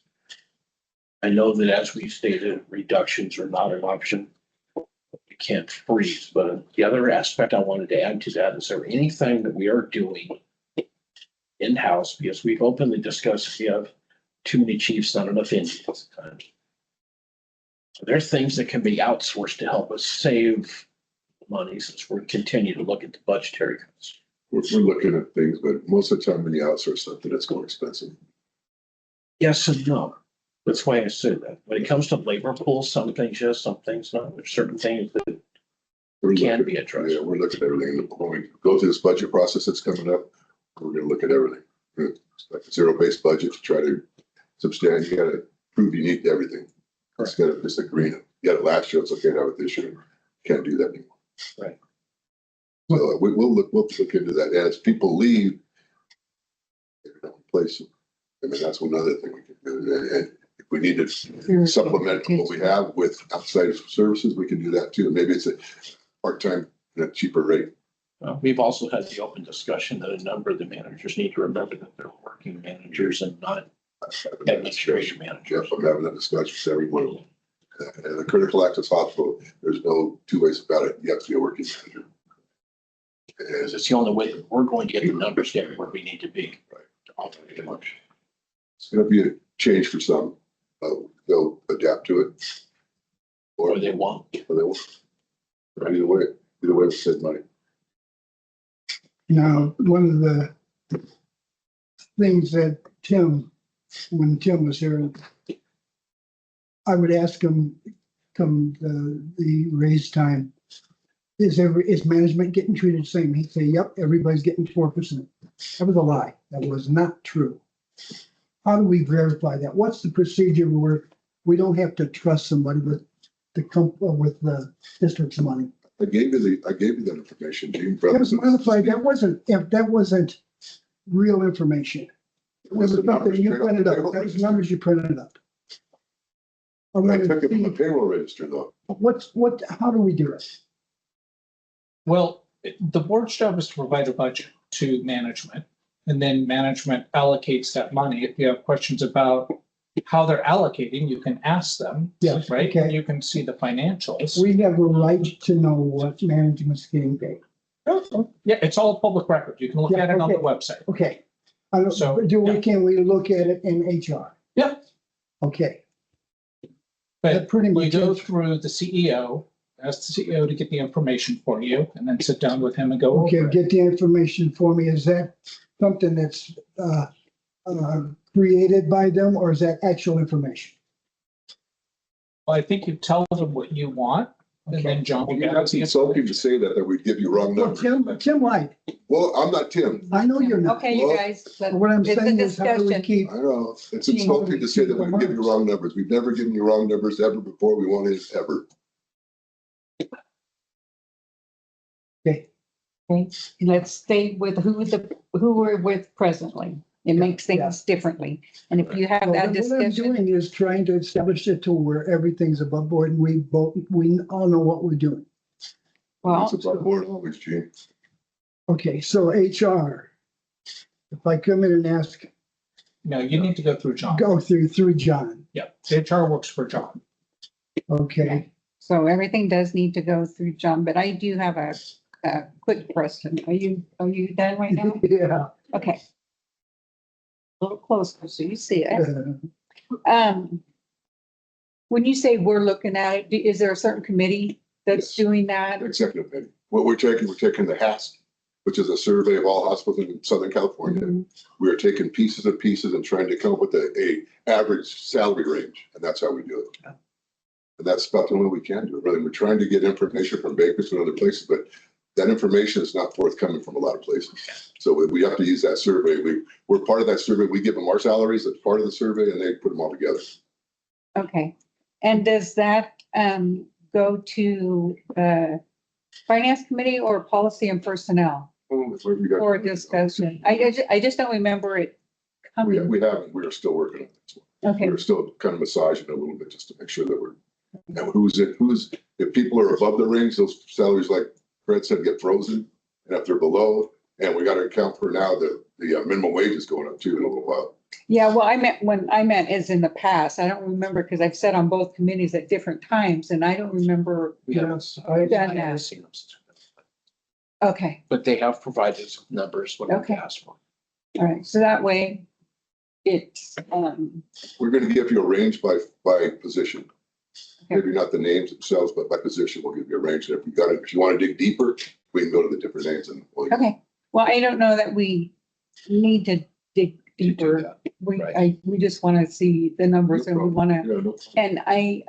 I know that as we stated, reductions are not an option. You can't freeze, but the other aspect I wanted to add to that, is there anything that we are doing in-house, because we've openly discussed, we have too many chiefs, not enough Indians at times. There are things that can be outsourced to help us save money, since we continue to look at the budgetary cuts. We're looking at things, but most of the time when you outsource something, it's more expensive. Yes and no. That's why I said that. When it comes to labor pools, some things yes, some things no. There's certain things that We're can looking- be addressed. Yeah, we're looking at everything. When we go through this budget process that's coming up, we're gonna look at everything. It's like a zero-based budget to try to substantiate, you gotta prove you need everything. Instead of just agreeing, you got it last year, it's okay to have it this year. Can't do that anymore. Right. So we'll look into that. And as people leave, they don't replace them. I mean, that's one other thing we can do. And if we need to supplement what we have with outside services, we can do that too. Maybe it's a part-time at a cheaper rate. We've also had the open discussion that a number of the managers need to remember that they're working managers and not administration managers. Yes, I'm having that discussion with everyone. And the critical access hospital, there's no two ways about it. You have to be a working manager. Because it's the only way that we're going to get the numbers down where we need to be. Right. I'll tell you that much. It's gonna be a change for some. They'll adapt to it. Or they won't. Or they won't. Either way, we save money. Now, one of the things that when Tim was here, I would ask him come the raise time, is management getting treated the same? He'd say, yep, everybody's getting 4%. That was a lie. That was not true. How do we verify that? What's the procedure where we don't have to trust somebody with with the district's money. I gave you that information, Gene. That was modified, that wasn't real information. It was the something numbers you straight off printed the up, payroll that was register. numbers you printed up. I I wanted took to it from the see, payroll register though. how do we do it? Well, the board's job is to provide a budget to management. And then management allocates that money. If you have questions about how they're allocating, you can ask them. Yes, Right? okay. And you can see the financials. We have a right to know what management's getting paid. Yeah, it's all public record. You can look Yeah, at it on the okay. website. Okay. I don't- So, but can we look at it in HR? Yeah. Okay. But That pretty you much go is. through the CEO, ask the CEO to get the information for you, and then sit down with him and go Okay, over it. get the information for me. Is that something that's created by them or is that actual information? Well, I think you tell them what you want, and then John will get That's the insulting to say that we'd give you wrong Well, numbers. Tim White, Well, I'm not Tim. I know you're not. Okay, you Well, guys, but What I'm it's a saying is how do we discussion. keep, I know, it's insulting to say that we'd give you wrong numbers. We've never given you wrong numbers ever before. We won't ever. okay, Let's stay with who we're with presently. It makes Yeah. things differently. And if you have well, that what I'm discussion, doing is trying to establish it to where everything's above board and we all know what we're doing. well, It's above board always, Gene. Okay, so HR, if I come in and ask, No, you need to go through John. go through John, Yeah, HR works for John. okay? so everything does need to go through John, but I do have a quick question. Are you done right now? Yeah. Okay. A little closer so you see it. Uh, When you say we're looking at it, is there a certain committee that's Yes. doing that? Executive committee. What we're taking the HASC, which is a survey of all hospitals in Southern California. Mhm. We are taking pieces and pieces and trying to come up with a average salary range, and that's how we do it. And that's about the only way we can do it. Really, we're trying to get information from Bakersfield and other places, but that information is not forthcoming from a lot of places. So we have to use that survey. We're part of that survey. We give them our salaries as part of the survey, and they put them all together. Okay. And does that go to finance committee or policy and personnel for discussion? I just don't remember it coming. We haven't. We are still working on this one. Okay, We're still kind of massaging it a little bit just to make sure that we're, and if people are above the range, those salaries, like Fred said, get frozen. And if they're below, and we got to account for now the minimum wage is going up too in a little while. yeah, well, I meant is in the past. I don't remember because I've sat on both committees at different times and I don't remember. Yes, Done I haven't that. seen them, Okay, but they have provided some numbers when Okay. we asked for. all right. So that way it's, We're going to give you a range by position. Okay. Maybe not the names themselves, but by position, we'll give you a range. And if you want to dig deeper, we can go to the different names and. okay. Well, I don't know that we need to dig To do deeper. that, We just want to see the numbers and we want to. Yeah, no. And I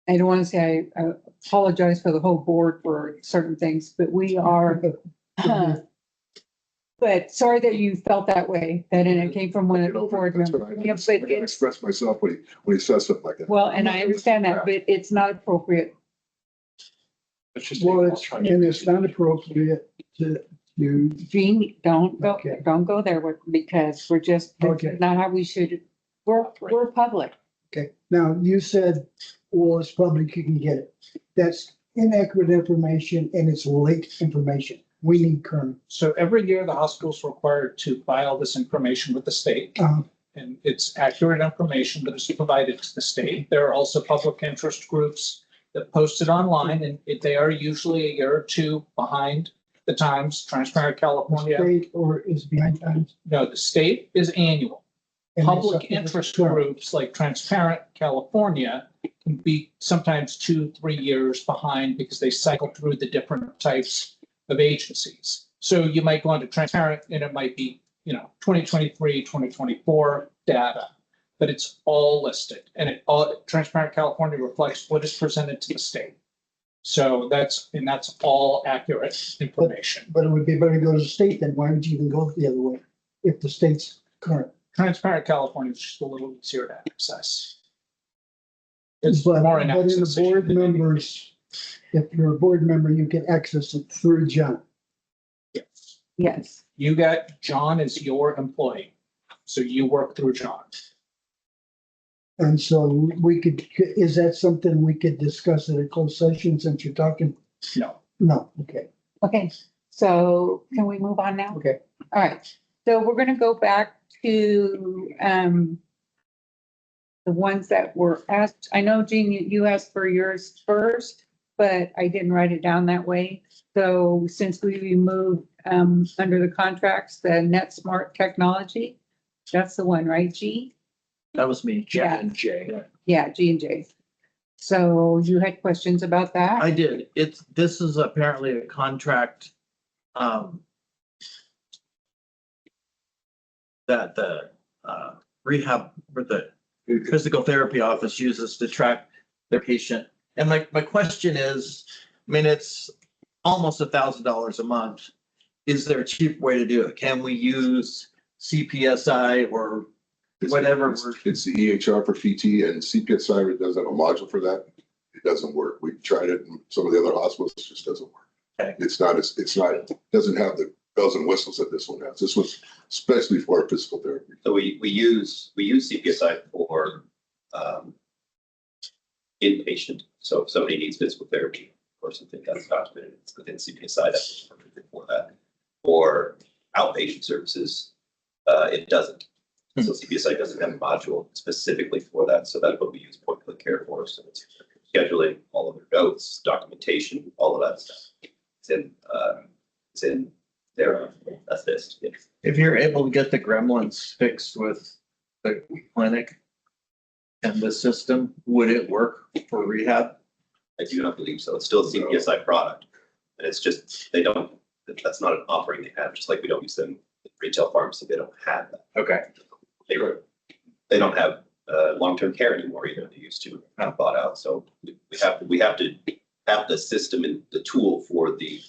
don't want to say I apologize for the whole board for certain things, but we are, but sorry that you felt that way, that it came from one of the board That's members. what I Yeah, I but gotta it's, express myself when he says something like that. well, and I understand that, but it's not appropriate. It's just. well, it's not appropriate to, Gene, don't Okay. go there with, because we're just, that's Okay. not how we should, we're public. okay. Now, you said, well, it's public, you can get it. That's inaccurate information and it's late information. We need current. So every year, the hospital's required to file this information with the state. And it's accurate information that is provided to the state. There are also public interest groups that post it online, and they are usually a year or two behind the times. Transparent California, State or is behind times. no, the state is annual. And Public it's- interest current. groups like Transparent California can be sometimes 2-3 years behind because they cycle through the different types of agencies. So you might go on to Transparent and it might be, 2023, 2024 data, but it's all listed and Transparent California reflects what is presented to the state. So that's all accurate information. But it would be better to go to the state then. Why would you even go the other way if the state's current? Transparent California is just a little easier to access. It's But more an in the access board issue. members, if you're a board member, you can access it through John. Yes. Yes. You got John as your employee, so you work through John. And so we could, is that something we could discuss at a closed session since you're talking? No. No, okay, Okay, so can we move on now? okay. All right, so we're gonna go back to, the ones that were asked. I know, Jean, you asked for yours first, but I didn't write it down that way. So since we removed, under the contracts, the Net Smart Technology, that's the one, right, G? That was me. Yeah. and Jay. Yeah, G and J. So you had questions about that? I did. This is apparently a contract, that the, rehab or the physical therapy office uses to track their patient. And my question is, I mean, it's almost $1,000 a month. Is there a cheap way to do it? Can we use CPSI or whatever? It's the EHR for PT, and CPSI doesn't have a module for that. It doesn't work. We've tried it in some of the other hospitals, it just doesn't work. Okay. It's not, doesn't have the bells and whistles that this one has. This was especially for physical therapy. So we use CPSI for inpatient. So if somebody needs physical therapy or something that's documented, it's within CPSI, that's perfect for that. For outpatient services, it doesn't. So CPSI doesn't have a module specifically for that. So that's what we use point click care for. So it's scheduling, all of their notes, documentation, all of that stuff. It's in their assist. Yes. If you're able to get the gremlins fixed with the clinic and the system, would it work for rehab? I do not believe so. It's still a CPSI product. And it's just, that's not an offering they have, just like we don't use them in retail pharmacy. They don't have that. Okay. They don't have long-term care anymore either. They used to have bought out. So we have to have the system and the tool for the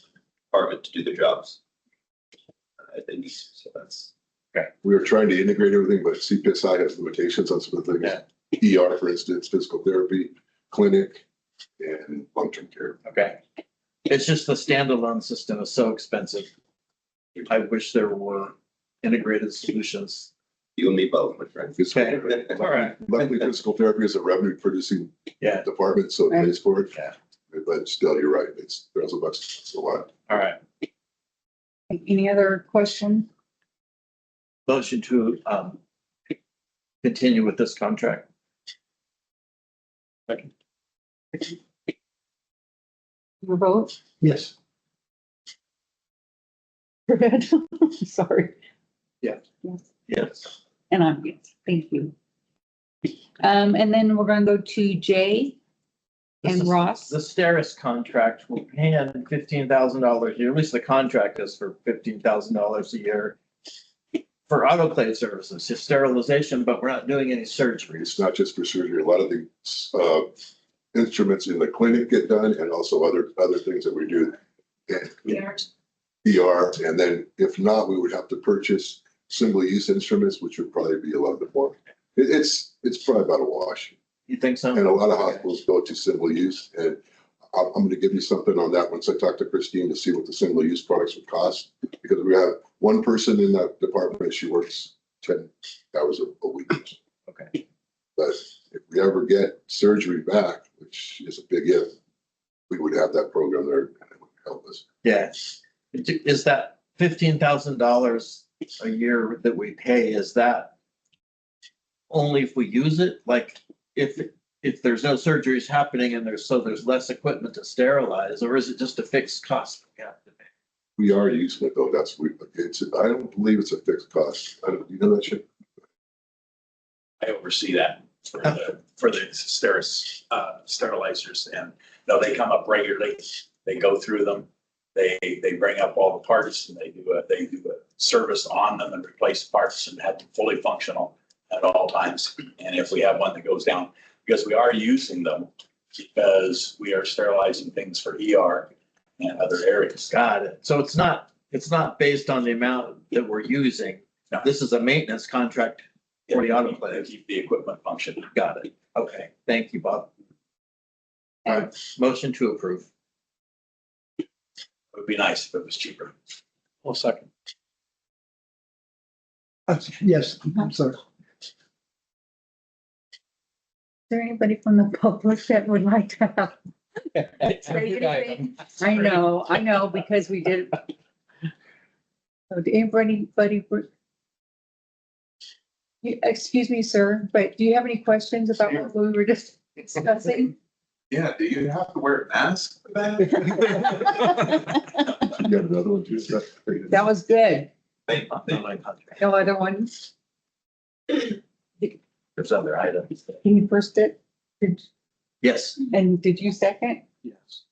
department to do their jobs. If they need to. So that's. Okay. We were trying to integrate everything, but CPSI has limitations on some of the things. ER, for instance, physical therapy, clinic, and long-term care. Okay. It's just the standalone system is so expensive. I wish there were integrated solutions. You and me both, my friend. Okay. All right. Luckily, physical therapy is a revenue producing Yeah. department, so it pays for it. Yeah. But still, you're right. It's $1,000 a lot. All right. Any other question? Motion to continue with this contract. Your vote? Yes. Fred? Sorry. Yeah. Yes. Yes. And I'm yes, thank you. And then we're gonna go to Jay This and is Ross. The Steris contract, we're paying $15,000 a year, at least the contract is for $15,000 a year. For autoclave services, just sterilization, but we're not doing any surgery. It's not just for surgery. A lot of the instruments in the clinic get done, and also other things that we do. ER, and then if not, we would have to purchase single-use instruments, which would probably be a lot more. It's probably about a wash. You think so? And a lot of hospitals go to single-use, and I'm going to give you something on that once I talk to Christine to see what the single-use products would cost. Because we have one person in that department, she works 10 hours a week. Okay. But if we ever get surgery back, which is a big if, we would have that program there and it would help us. Yeah. Is that $15,000 a year that we pay, is that only if we use it? Like if there's no surgeries happening and there's less equipment to sterilize, or is it just a fixed cost? We are using it though. I don't believe it's a fixed cost. You know that shit? I oversee that for the sterilizers, and they come up regularly. They go through them. They bring up all the parts, and they do a service on them and replace parts and have them fully functional at all times. And if we have one that goes down, because we are using them, because we are sterilizing things for ER and other areas. Got it. So it's not based on the amount that we're using. No. This is a maintenance contract For the autoclave. Keep the equipment functioning. Got it. Okay, thank you, Bob. All right, motion to approve. It would be nice if it was cheaper. Well, second. Yes, I'm sorry. Is there anybody from the public that would like to have? Say anything? I know, because we did. So, anybody, excuse me, sir, but do you have any questions about what we were just discussing? Yeah, do you have to wear a mask for that? You got another one too. That was good. No No other ones? There's other items. Can you first it? Yes. And did you second? Yes.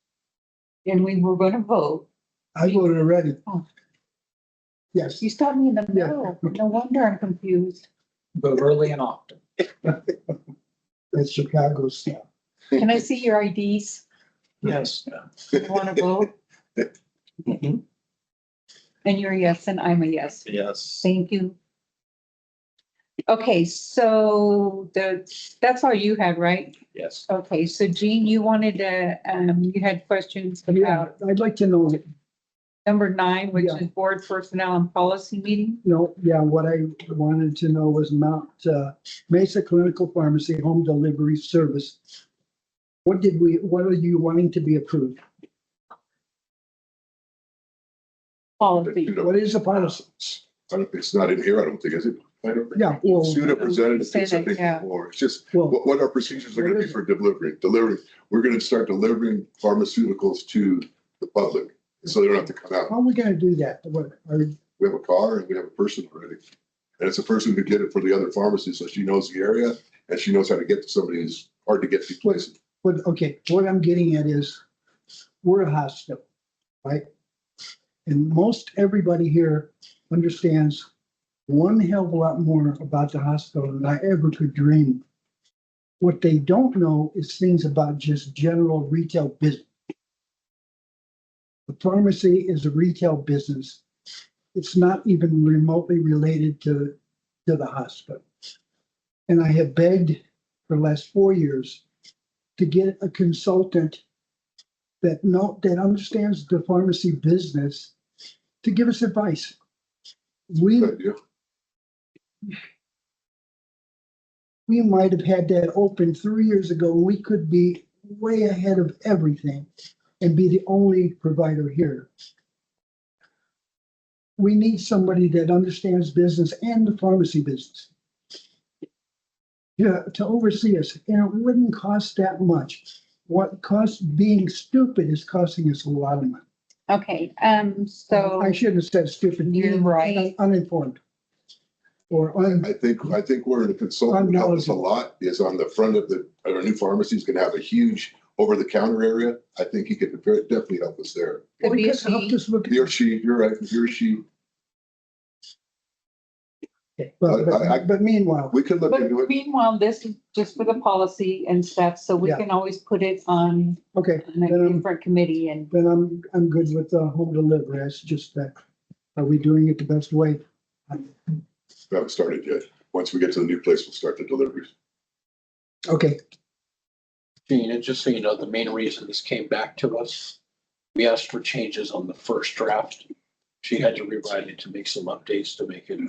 And we were gonna vote. I voted already. Oh. Yes, You stopped me in the middle. No wonder I'm confused. Vote early and often. that's Chicago style. Can I see your IDs? Yes. You wanna vote? Mhm. And you're a yes and I'm a yes. Yes. Thank you. Okay, so that's all you had, right? Yes. Okay, so Jean, you wanted to, you had questions Yeah, about I'd like to know, number 9, which Yeah. is board personnel and policy meeting. what I wanted to know was Mount Mesa Clinical Pharmacy Home Delivery Service. What are you wanting to be approved? Policy. What is the policy? It's not in here, I don't think, is it? I don't think. Yeah, well, Suda presented it to Senate, something yeah. before. It's just well, what our procedures are gonna be for delivering. We're gonna start delivering pharmaceuticals to the public, so they don't have to come out. how are we gonna do that? We have a car and we have a person already. And it's a person who get it for the other pharmacy, so she knows the area and she knows how to get to somebody who's hard to get to places. But, okay, what I'm getting at is, we're a hospital, right? And most everybody here understands one hell of a lot more about the hospital than I ever could dream. What they don't know is things about just general retail business. The pharmacy is a retail business. It's not even remotely related to the hospital. And I have begged for the last 4 years to get a consultant that understands the pharmacy business to give us advice. Good idea. We might have had that open 3 years ago. We could be way ahead of everything and be the only provider here. We need somebody that understands business and the pharmacy business. Yeah, to oversee us, and it wouldn't cost that much. What costs being stupid is costing us a lot of money. Okay, so I shouldn't have said stupid. You're right. Uninformed. Or I think where the consultant would help us a lot is on the front of our new pharmacy is gonna have a huge over-the-counter area. I think he could definitely help us there. could be a help she. us look at. He or she, you're right, he or she, But meanwhile, we could look But into it. meanwhile, this is just for the policy and stuff, so we Yeah. can always put it on okay, a then different committee and I'm good with home delivery. It's just that, are we doing it the best way? We haven't started yet. Once we get to the new place, we'll start the deliveries. Okay, Gene, and just so you know, the main reason this came back to us, we asked for changes on the first draft. She had to rewrite it to make some updates to make it.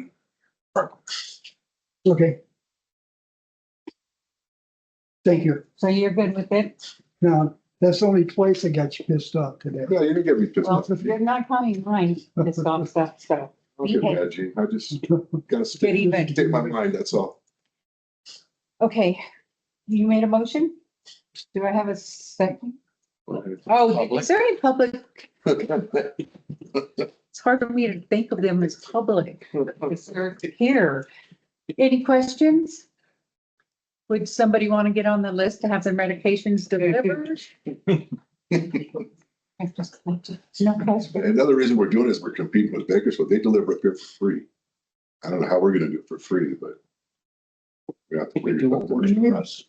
okay. Thank you. so you're good with it? Now, that's the only place I got you pissed off today. No, you didn't get me pissed Well, off. you're not coming right, this off stuff, so. Don't get mad, Gene. I just gotta Get even. stay my mind, that's all. Okay, you made a motion? Do I have a second? Oh, is there any public? It's hard for me to think of them as public. Because they're here. Any questions? Would somebody want to get on the list to have their medications delivered? No question. Another reason we're doing this, we're competing with Bakersfield. They deliver it here for free. I don't know how we're gonna do it for free, but. We have to We worry do about what works that. for us.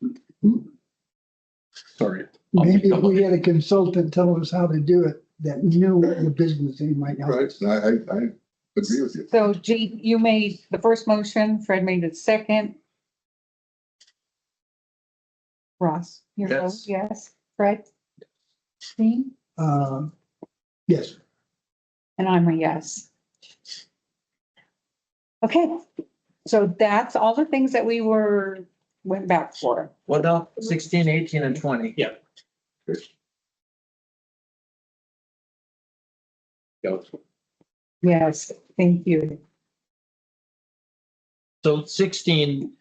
Sorry. Maybe if we had a consultant tell us how to do it that knew the business, they might help. Right, us. and Agree with you. So G, you made the first motion, Fred made the second. Ross, your vote, Yes. yes. Fred? Jean? Yes, And I'm a yes. Okay, so that's all the things that we went back for. What about 16, 18, and 20? Yeah. Go. Yes, thank you. So 16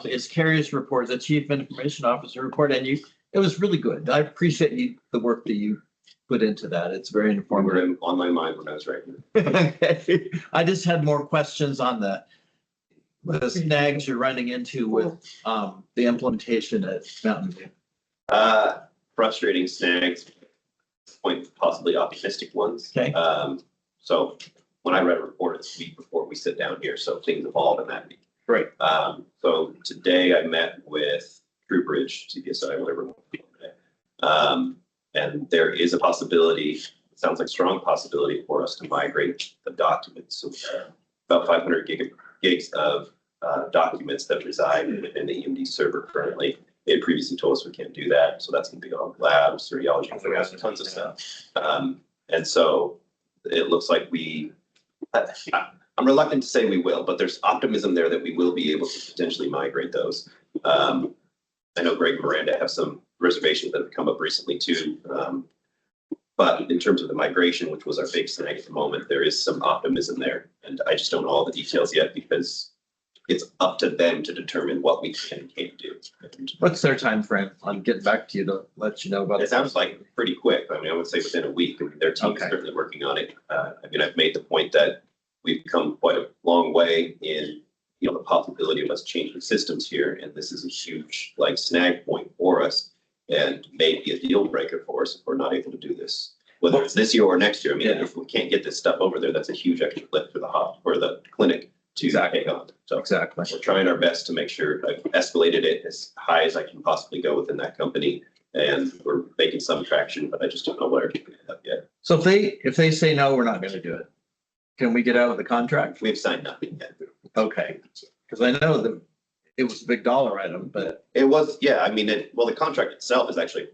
is Carrie's report, the Chief Information Officer report, and it was really good. I appreciate the work that you put into that. It's very informative. On my mind when I was writing it. I just had more questions on the snags you're running into with the implementation at Mountain View. Frustrating snags, point possibly optimistic ones. Okay. So when I read a report, it's the week before we sit down here, so things evolve in that week. Right. So today I met with TrueBridge, CPSI, whatever. And there is a possibility, it sounds like a strong possibility for us to migrate the documents. So about 500 gigs of documents that reside within the EMD server currently. They had previously told us we can't do that. So that's going to be on labs, radiology, tons of stuff. And so it looks like I'm reluctant to say we will, but there's optimism there that we will be able to potentially migrate those. I know Greg and Miranda have some reservations that have come up recently too. But in terms of the migration, which was our big snag at the moment, there is some optimism there. And I just don't know all the details yet because it's up to them to determine what we can and can't do. What's their time frame on getting back to you to let you know about It it? sounds like pretty quick. I mean, I would say within a week. I mean, their team is Okay. certainly working on it. I mean, I've made the point that we've come quite a long way in, the possibility of us changing systems here. And this is a huge snag point for us and may be a deal breaker for us if we're not able to do this. Whether it's this year or next year. I mean, if we can't get this stuff over there, that's a huge extra lift for the for the clinic to take on. So Exactly. we're trying our best to make sure I've escalated it as high as I can possibly go within that company. And we're making some traction, but I just don't know where to end up yet. So if they say no, we're not going to do it. Can we get out of the contract? We've signed nothing yet. Okay. Because I know that it was a big dollar item, but It was, yeah, I mean, the contract itself is actually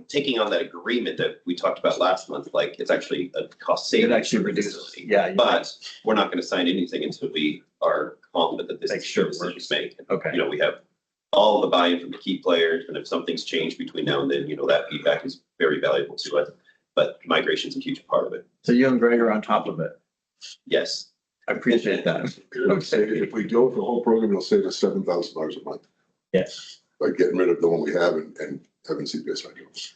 taking on that agreement that we talked about last month, it's actually a cost saving. it actually reduces. Yeah. But we're not going to sign anything until we are confident that this Make is sure the it decision works. made. Okay. We have all the buy-in from the key players, and if something's changed between now and then, that feedback is very valuable to us. But migration is a huge part of it. So you and Greg are on top of it. Yes. I appreciate that. If we go with the whole program, it'll save us $7,000 a month Yes. by getting rid of the one we have and having CPSI do it.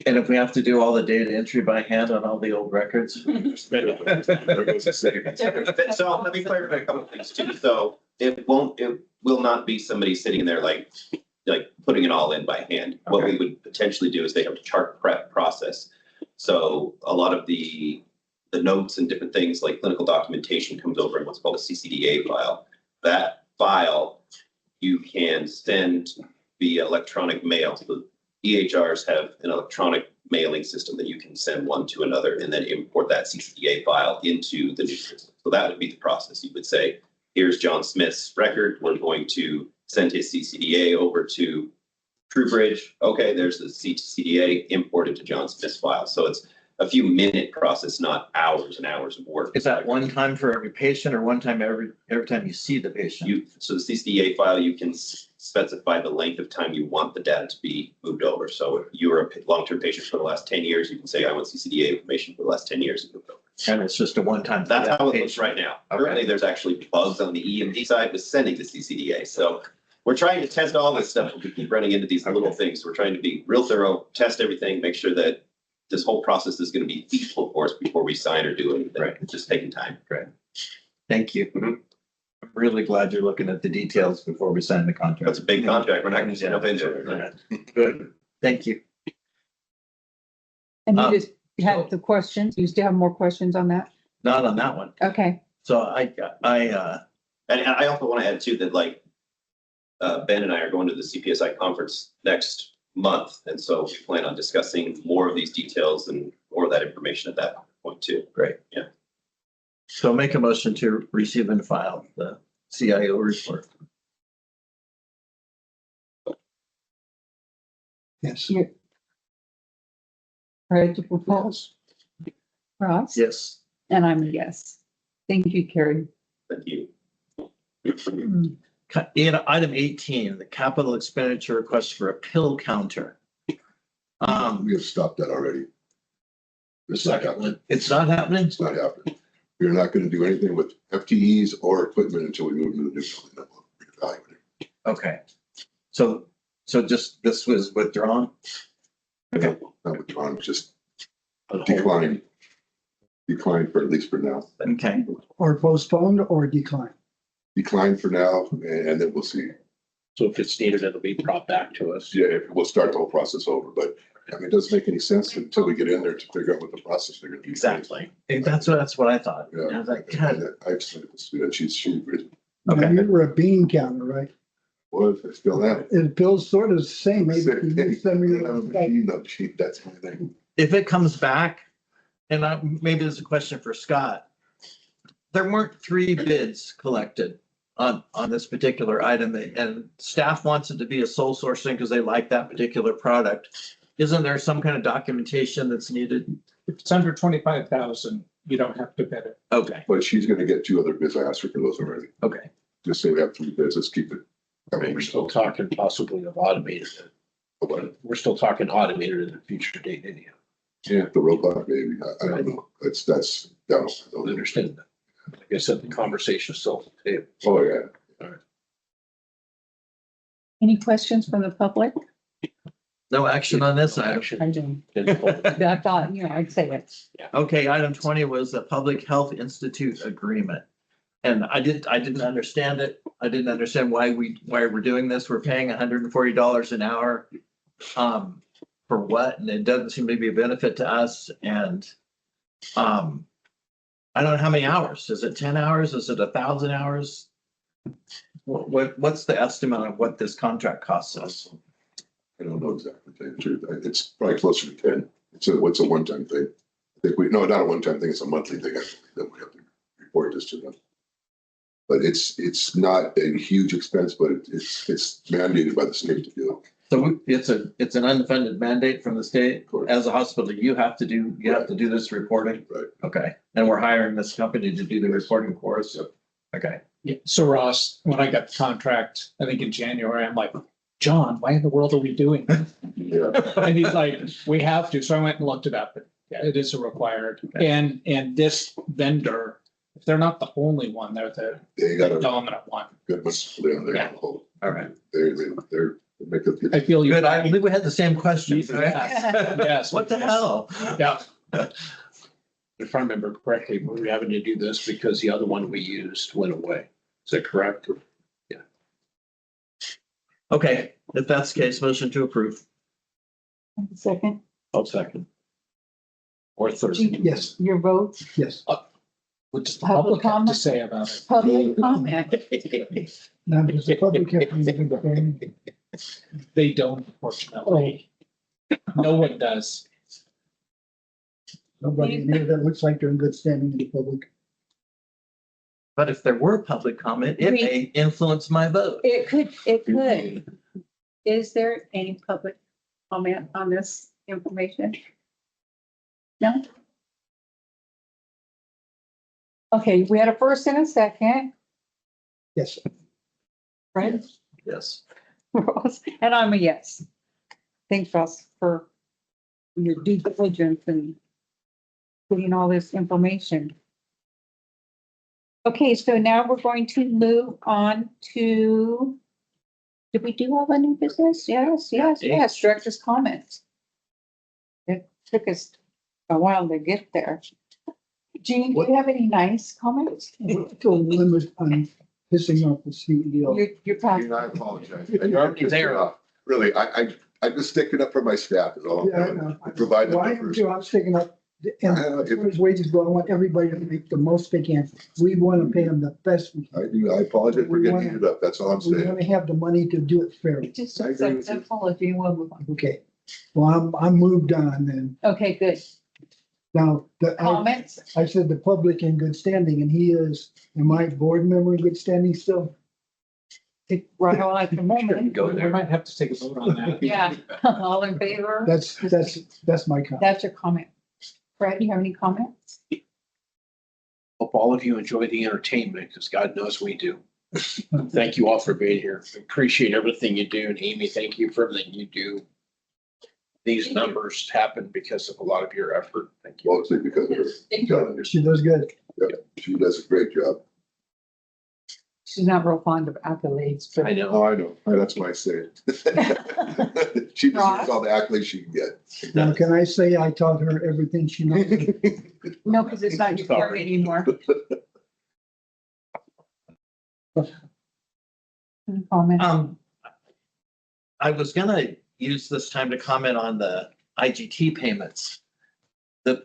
And if we have to do all the data entry by hand on all the old records. There goes the savings. So let me clarify a couple of things too. So it will not be somebody sitting there like putting it all in by hand. What we would potentially do is they have to chart prep process. So a lot of the notes and different things like clinical documentation comes over in what's called a CCDA file. That file you can send via electronic mail. So EHRs have an electronic mailing system that you can send one to another and then import that CCDA file into the new system. So that would be the process. You would say, here's John Smith's record. We're going to send his CCDA over to TrueBridge. Okay, there's the CCDA imported to John Smith's file. So it's a few minute process, not hours and hours of work. Is that one time for every patient or one time every time you see the patient? So the CCDA file, you can specify the length of time you want the data to be moved over. So if you're a long-term patient for the last 10 years, you can say, I want CCDA information for the last 10 years. And it's just a one-time. That's how it looks right now. Okay. Currently, there's actually bugs on the EMD side with sending the CCDA. So we're trying to test all this stuff. We keep running into these little things. We're trying to be real thorough, test everything, make sure that this whole process is going to be feasible for us before we sign or do anything. Right. It's just taking time. Great. Thank you. I'm really glad you're looking at the details before we sign the contract. That's a big contract. We're not going to jump into it. Good. Thank you. And you just had the questions. You still have more questions on that? Not on that one. Okay. So And I also want to add too that Ben and I are going to the CPSI conference next month. And so we plan on discussing more of these details and more of that information at that point too. Great. Yeah. So make a motion to receive and file the CIO report. Yes. Ready to propose? Ross? Yes. And I'm a yes. Thank you, Carrie. Thank you. In item 18, the capital expenditure request for a pill counter. We have stopped that already. It's not happening. It's not happening? It's not happening. We're not gonna do anything with FTEs or equipment until we move to the new building. Then we'll reevaluate it. Okay. So just this was withdrawn? Okay. Not withdrawn, just decline. Decline for at least for now. Okay. Or postponed or decline. Decline for now, and then we'll see. So if it's needed, it'll be brought back to us. Yeah, we'll start the whole process over, but I mean, it doesn't make any sense until we get in there to figure out what the process they're gonna do. Exactly. That's what I thought. I Yeah, was like, God. I've seen it, student, she Now, Okay. you were a bean counter, right? was, I still am. It feels sort of the same, maybe. Same you thing. use some of your- I have a machine, no machine, that's my thing. If it comes back, and maybe this is a question for Scott. There weren't 3 bids collected on this particular item, and staff wants it to be a sole source thing because they like that particular product. Isn't there some kind of documentation that's needed? If it's under 25,000, you don't have to bid it. Okay, But she's gonna get 2 other bids. I asked her for those already. okay. Just say we have 3 bids, let's keep it. We're still talking possibly of automated. We're still talking automated in a future date anyhow. Yeah, the robot, maybe. I don't know. That's down. I don't understand that. Like I said, the conversation is still. Oh, yeah. Any questions from the public? No action on this item. I do. I thought, I'd say it. Okay, item 20 was the Public Health Institute agreement. And I didn't understand it. I didn't understand why we're doing this. We're paying $140 an hour. For what? And it doesn't seem to be a benefit to us. And I don't know how many hours. Is it 10 hours? Is it 1,000 hours? What's the estimate of what this contract costs us? I don't know exactly. To tell you the truth. It's probably closer to 10. What's a one-time thing? I think no, not a one-time thing. It's a monthly thing. I think that we have to report this to them. But it's not a huge expense, but it's mandated by the state to do it. So it's an unfunded mandate from the state. As a hospital, you have to do this reporting. Right. Okay. And we're hiring this company to do the reporting for us. Yep. Okay. Yeah. So Ross, when I got the contract, I think in January, I'm like, John, why in the world are we doing this? Yeah. And he's like, we have to. So I went and looked it up. Yeah, it is a required. Okay. And this vendor, if they're not the only one, they're They got the a dominant one. good monopoly on their Yeah. whole. All right. They're make a I feel you. Good. I believe we had the same question. Yes. Yes. What the hell? Yeah. If I remember correctly, we were having to do this because the other one we used went away. Is that correct? Okay. If that's the case, motion to approve. Second, I'll second. Or third. Yes, your vote, yes. What does the Public public have to comment? say about it? public comment. Now, does the public have anything? They don't, unfortunately. No one does. Nobody in here that looks like they're in good standing in the public. But if there were public comment, it may influence my vote. It could. Is there any public comment on this information? No? Okay, we had a first and a second, Yes. right? Yes. Ross, and I'm a yes. Thanks, Ross, for your due diligence and getting all this information. Okay, so now we're going to move on to, did we do all the new business? Yes, director's comments. It took us a while to get there. Jean, do you have any nice comments? To a limit on pissing off the CEO. You're past. I apologize. And you're already there. Really, I'm just sticking up for my staff is all I'm Yeah, I doing. know. I provide the Why numbers. do I'm sticking up? And If- as far as wages go, I want everybody to make the most they can. We want to pay them the best we I can. do, I apologize for getting heated up. That's all I'm We saying. want to have the money to do it fairly. Just I agree with you. accept apology and we'll move on. Okay. Well, I'm moved on then. Okay, good. Now, Comments? I said the public in good standing, and he is, am I board member in good standing still? Right on at the moment. Go We there. might have to take a vote on that. Yeah, all in favor? That's my comment. That's your comment. Fred, you have any comments? Hope all of you enjoy the entertainment, because God knows we do. Thank you all for being here. Appreciate everything you do. And Amy, thank you for everything you do. These numbers happen because of a lot of your effort. Thank you. Mostly because of her. She does good. She does a great job. She's not real fond of accolades, but I know. Oh, I know. That's my saying. She deserves all the accolades she can get. Now, can I say I taught her everything she knows? no, because it's not your turn anymore. Any comment? I was gonna use this time to comment on the IGT payments that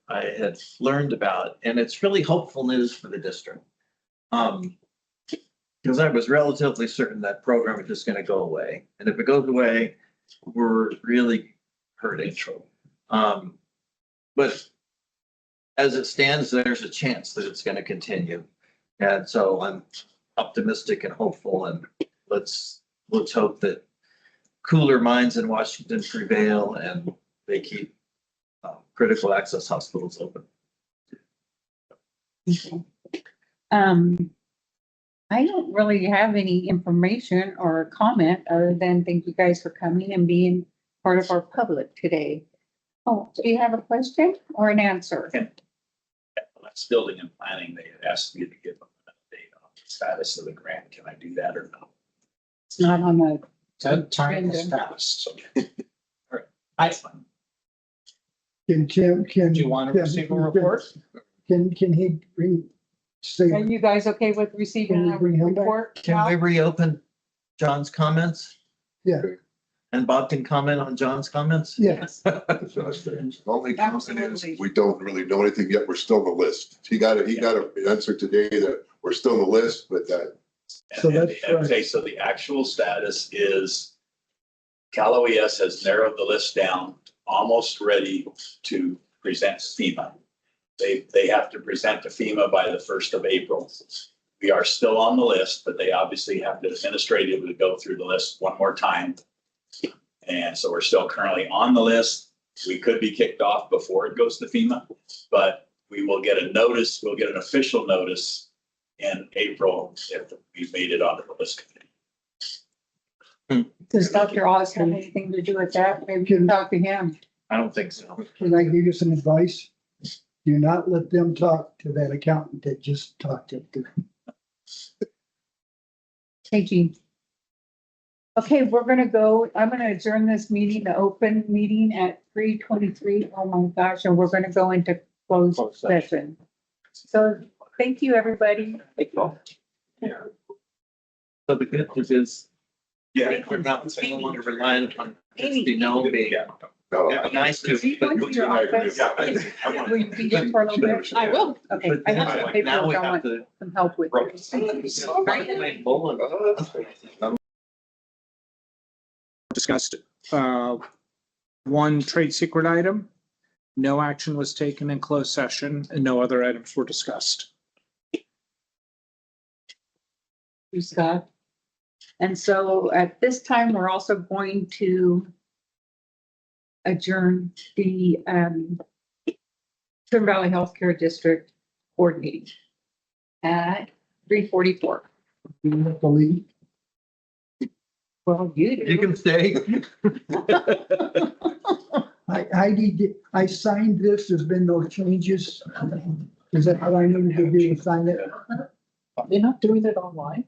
I had learned about, and it's really hopeful news for the district. Because I was relatively certain that program is just gonna go away, and if it goes away, we're really hurting. But as it stands, there's a chance that it's gonna continue. And so I'm optimistic and hopeful, and let's hope that cooler minds in Washington prevail and they keep critical access hospitals open. Okay. I don't really have any information or comment other than thank you guys for coming and being part of our public today. Oh, do you have a question or an answer? That's building and planning. They had asked me to give them an update on the status of the grant. Can I do that or not? It's not on the, Time is fast. So, all right. Can Tim, Do you want to receive a report? Can he say, are you guys okay with receiving Can we a bring him back? report? Can we reopen John's comments? yeah, And Bob can comment on John's comments? yes. The only comment is, Absolutely. we don't really know anything yet. We're still on the list. He got an answer today that we're still on the list, but that, So that's Okay, so the actual status is Cal OES has narrowed the list down, almost ready to present FEMA. They have to present to FEMA by the 1st of April. We are still on the list, but they obviously have to administratively go through the list one more time. And so we're still currently on the list. We could be kicked off before it goes to FEMA, but we will get a notice, we'll get an official notice in April if we've made it onto the list committee. Does Dr. Oz have anything to do with that? Maybe you can talk to him. I don't think so. Can I give you some advice? Do not let them talk to that accountant that just talked to them. Hey, Jean. Okay, we're gonna go, I'm gonna adjourn this meeting, the open meeting at 3:23. Oh my gosh, and we're gonna go into closed session. So thank you, everybody. So the good news is, Yeah. we're not no longer relying on Amy. Christy Noel being no. nice to. Are you going to your office? Will you be here for a little bit? I will. Okay, But I have some now we paperwork I have want to. some help with. Discussed, one trade secret item. No action was taken in closed session and no other items were discussed. You, Scott. And so at this time, we're also going to adjourn the Trim Valley Healthcare District Board meeting at 3:44. You have to leave. Well, you You do. can stay. I signed this, there's been no changes. Is that what I needed to do, sign it? They're not doing it online?